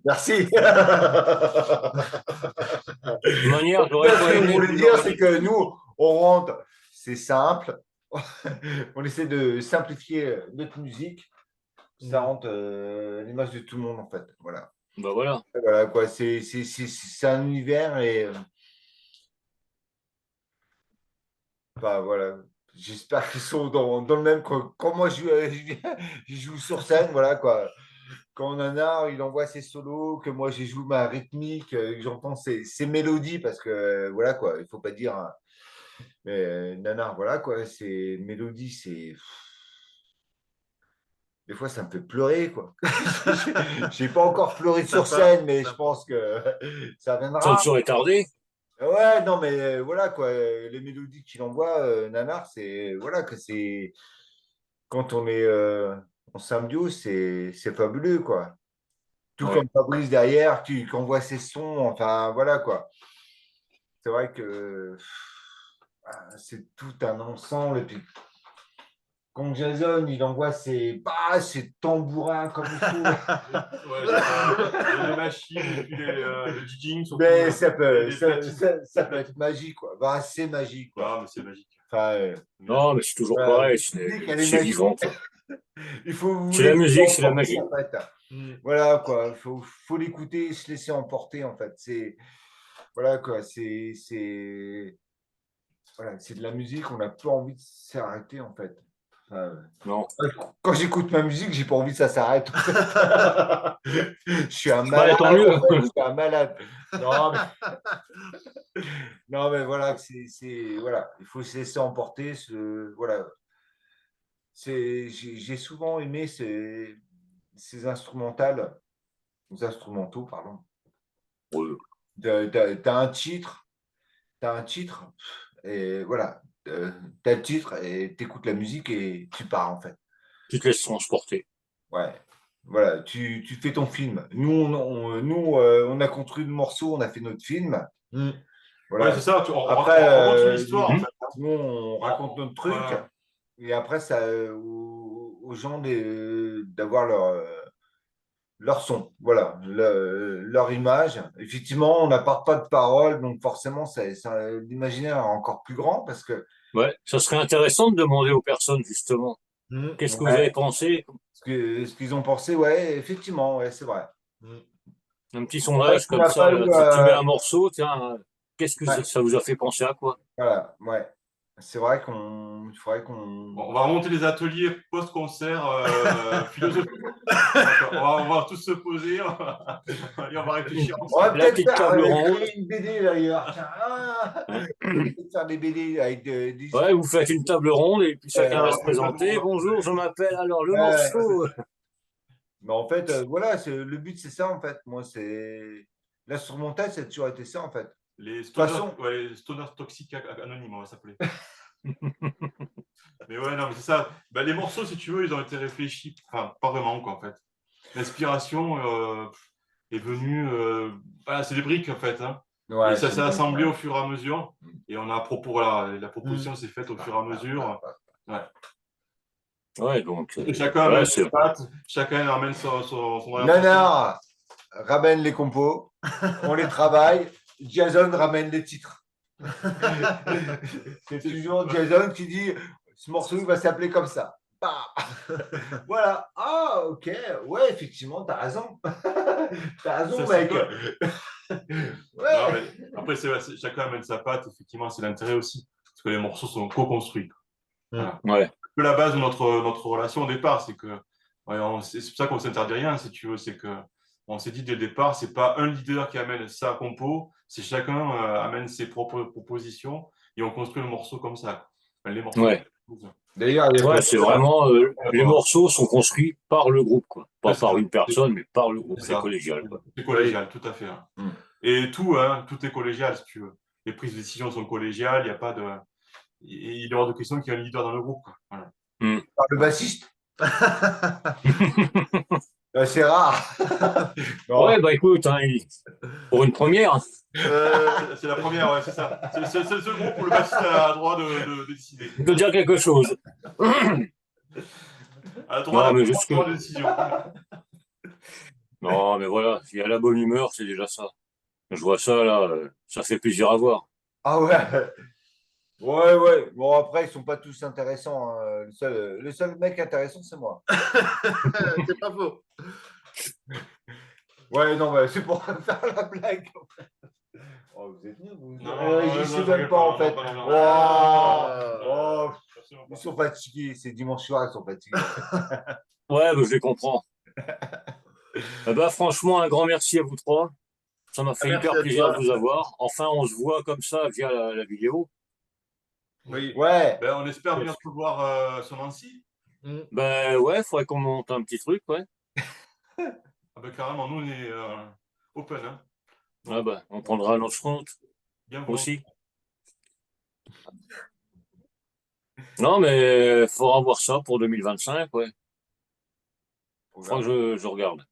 Merci. De toute manière, j'aurais Ce pas que je aimé voulais vous dire, c'est organiser. que nous, on rentre, c'est simple. On essaie de simplifier notre musique. Ça rentre à l'image de tout le monde, en fait. Voilà. Ben voilà. Voilà, quoi. C'est un univers et. Enfin, voilà. J'espère qu'ils sont dans le même. Quand moi, je joue sur scène, voilà, quoi. Quand Nanar, il envoie ses solos, que moi, j'ai joué ma rythmique, que j'entends ses mélodies, parce que, voilà, quoi. Il faut pas dire. Mais Nanar, voilà, quoi. Ces mélodies, c'est. Des fois, ça me fait pleurer, quoi. J'ai pas encore pleuré sur Sympa, scène, mais je sympa. pense que ça Ça ne viendra. saurait tarder. Ouais, non, mais voilà, quoi. Les mélodies qu'il envoie, Nanar, c'est. Voilà, que c'est. Quand on est en symbiose, c'est fabuleux, quoi. Tout Ouais. comme Fabrice derrière, qui envoie ses sons, enfin, voilà, quoi. C'est vrai que c'est tout un ensemble. Et puis, quand Jason, il envoie ses tambourins comme il faut. Ouais, c'est ça. Les machines, et puis le DJing, surtout. Mais ça peut, les ça, platines. ça peut être magique, quoi. Bah, c'est magique, quoi. Ah, mais c'est magique. Enfin, Non, mais c'est toujours voilà, pareil. la musique, elle est C'est magique. vivant, quoi. Il faut vous C'est la laisser musique, c'est la emporter, magie. en fait. Voilà, quoi. Faut l'écouter et se laisser emporter, en fait. Voilà, quoi. Voilà, c'est de la musique, on n'a pas envie de s'arrêter, en fait. Enfin, Non. quand j'écoute ma musique, j'ai pas envie que ça s'arrête. Je suis un Bah, malade, tant mieux. en fait. Je suis un malade. Non, mais, non, mais voilà, voilà, il faut se laisser emporter. Voilà. J'ai souvent aimé ces instrumentaux, pardon. Ouais. T'as un titre, et voilà, t'as le titre et t'écoutes la musique et tu pars, en fait. Tu te laisses transporter. Ouais, voilà, tu fais ton film. Nous, on a construit le morceau, on a fait notre film. Mm. Voilà. Ouais, c'est ça. Après, on raconte une histoire, en fait. nous, on raconte notre truc. Voilà. Et après, ça, aux gens d'avoir leur son, voilà, leur image. Effectivement, on n'apporte pas de parole, donc forcément, l'imaginaire est encore plus grand parce que Ouais. Ça serait intéressant de demander aux personnes, justement, qu'est-ce que vous avez ouais, pensé? ce qu'ils ont pensé, ouais, effectivement, ouais, c'est vrai. Un petit C'est vrai sondage qu'on comme n'a ça, pas eu, là. Tu mets un morceau, tiens, qu'est-ce que ouais, ça vous a fait penser à quoi? voilà, ouais. C'est vrai il faudrait qu'on. Bon, on va remonter les ateliers post-concert philosophique. On va tous se poser et on va réfléchir On ensemble. va La peut-être petite table ronde. créer une BD d'ailleurs. Tiens, Hein. peut-être faire des BD avec des Ouais, vous faites une table ronde et puis chacun va se Une table présenter. ronde. Bonjour, je m'appelle alors le ouais. morceau. Mais en fait, voilà, le but, c'est ça, en fait. Moi, c'est. L'instrumental, ça a toujours été ça, en fait. Les façon- stoners toxiques anonymes, on va s'appeler. Mais ouais, non, mais c'est ça. Bah, les morceaux, si tu veux, ils ont été réfléchis. Enfin, pas vraiment, quoi, en fait. L'inspiration est venue. Voilà, c'est des briques, en fait. Hein. Ouais, Et ça c'est s'est bon, assemblé ouais. au fur et à mesure. Et on a voilà, la proposition s'est faite au fur et à mesure. Ouais. Ouais, donc, Et chacun ouais, amène c'est ses pattes, chacun amène son Nanar ramène les compos, on les travaille. Jason ramène les titres. C'est toujours Jason qui dit ce morceau il va s'appeler comme ça. Bah. Voilà. Ah, ok. Ouais, effectivement, t'as raison. T'as raison, Ça, mec. Ouais. Non, mais après, chacun amène sa patte, effectivement, c'est l'intérêt aussi. Parce que les morceaux sont co-construits. ouais. peu la base de notre relation au départ. C'est que c'est pour ça qu'on s'interdit rien, si tu veux. C'est que on s'est dit dès le départ, c'est pas un leader qui amène sa compo, c'est chacun amène ses propres propositions et on construit le morceau comme ça. Enfin, les morceaux. Ouais. D'ailleurs, il y a Ouais, c'est vraiment les morceaux sont construits par le groupe, quoi. Pas Ouais, par ça. une personne, mais par le groupe. C'est C'est ça. collégial, quoi. C'est collégial, tout à fait. Hein. Mm. Et tout est collégial, si tu veux. Les prises de décision sont collégiales, il n'y a pas de. Il est hors de question qu'il y ait un leader dans le groupe. Quoi. Voilà. Par le bassiste. C'est rare. Non. Ouais, bah écoute, hein, pour une première. C'est la première, ouais, c'est ça. C'est le seul groupe où le bassiste a le droit de décider. De dire quelque chose. A le droit Non, mais d'avoir jusque- le droit de décision. Non, mais voilà, s'il y a la bonne humeur, c'est déjà ça. Je vois ça, là, ça fait plaisir à voir. Ah ouais. Ouais, ouais. Bon, après, ils sont pas tous intéressants. Hein. Le seul mec intéressant, c'est moi. C'est pas faux. Ouais, non, mais c'est pour faire la blague. Oh, vous êtes nuls, vous. Non, J'y non, sais non, même non, pas, non, en fait. non, non, non, Oh, non. oh, ils sont fatigués. C'est dimanche soir, ils sont fatigués. Ouais, bah, je les comprends. Eh ben, franchement, un grand merci à vous trois. Ça m'a fait Merci hyper à plaisir toi. de vous avoir. Enfin, on se voit comme ça via la vidéo. Oui. Ouais. Ben, on espère bien se voir sur Nancy. Mm. Ben ouais, faudrait qu'on monte un petit truc, ouais. Ah ben, carrément, nous, on est open. Hein. Ah ben, on prendra notre compte Bien aussi. Non, mais faudra voir ça pour 2025, ouais. Faudra que je regarde.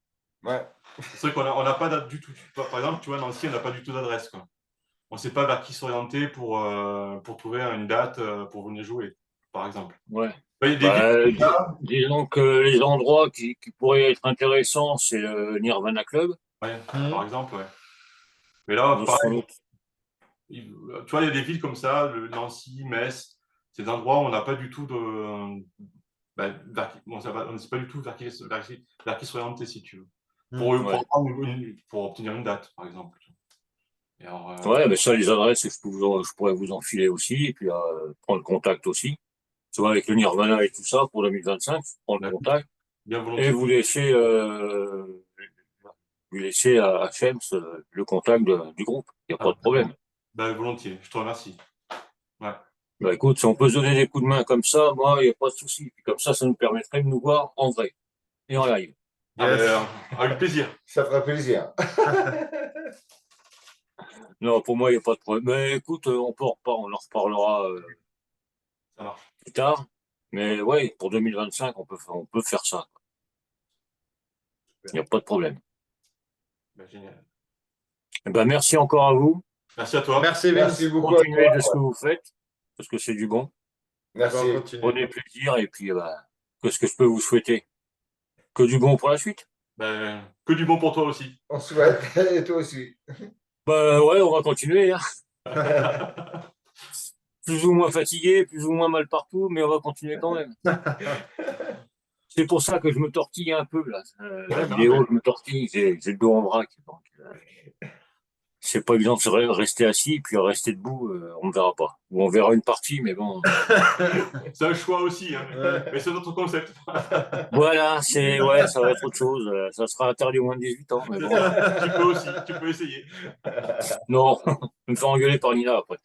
Ouais. C'est vrai qu'on n'a pas date du tout. Par exemple, tu vois, Nancy, on n'a pas du tout d'adresse. Quoi. On ne sait pas vers qui s'orienter pour trouver une date pour venir jouer, par exemple. Ouais. Ben, il y a des villes Bah, comme ça. disons que les endroits qui pourraient être intéressants, c'est le Nirvana Club. Ouais, Mhm. par exemple, ouais. Mais là, Nous pareil, serons- tu vois, il y a des villes comme ça, Nancy, Metz, c'est des endroits où on n'a pas du tout de. On ne sait pas du tout vers qui s'orienter, si tu veux. Pour, Ouais. pour obtenir une date, par exemple. Et alors, Ouais, mais ça, les adresses, je pourrais vous en filer aussi, et puis prendre contact aussi. Tu vois, avec le Nirvana et tout ça, pour 2025, prendre contact, bien et volontiers. vous laisser à Shems le contact du groupe. Il n'y a pas de problème. Ben, volontiers, je te remercie. Ouais. Bah, écoute, si on peut se donner des coups de main comme ça, moi, il n'y a pas de souci. Puis comme ça nous permettrait de nous voir en vrai et en live. Ah, Yes. avec plaisir. Ça ferait plaisir. Non, pour moi, il n'y a pas de problème. Mais écoute, on en reparlera Ça marche. plus tard. Mais ouais, pour 2025, on peut faire ça. Il n'y a pas de problème. Ben, génial. Eh ben, merci encore à vous. Merci à toi. Merci Vince. Merci beaucoup. à Continuez toi. de ce que vous faites, parce que c'est du bon. Merci. On continue. Prenez plaisir et puis, qu'est-ce que je peux vous souhaiter? Que du bon pour la suite. Ben, que du bon pour toi aussi. On souhaite. Et toi aussi. Bah ouais, on va continuer. Hein. Plus ou moins fatigué, plus ou moins mal partout, mais on va continuer quand même. C'est pour ça que je me tortille un peu là. La vidéo, je me tortille, j'ai le dos en vrac. Donc, c'est pas évident de rester assis puis rester debout, on ne verra pas. Ou on verra une partie, mais bon. C'est un choix aussi, hein. Ouais. Mais c'est notre concept. Voilà, ça va être autre chose. Ça sera interdit aux moins de 18 ans, mais bon. Tu peux aussi, tu peux essayer. Non, je vais me faire engueuler par Nina après.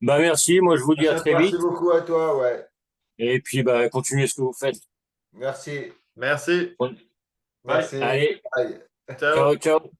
Bah merci, moi je vous dis à très vite. Merci beaucoup à toi, ouais. Et puis bah continuez ce que vous faites. Merci. Merci. Merci. Allez, Bye. Ciao. ciao, ciao.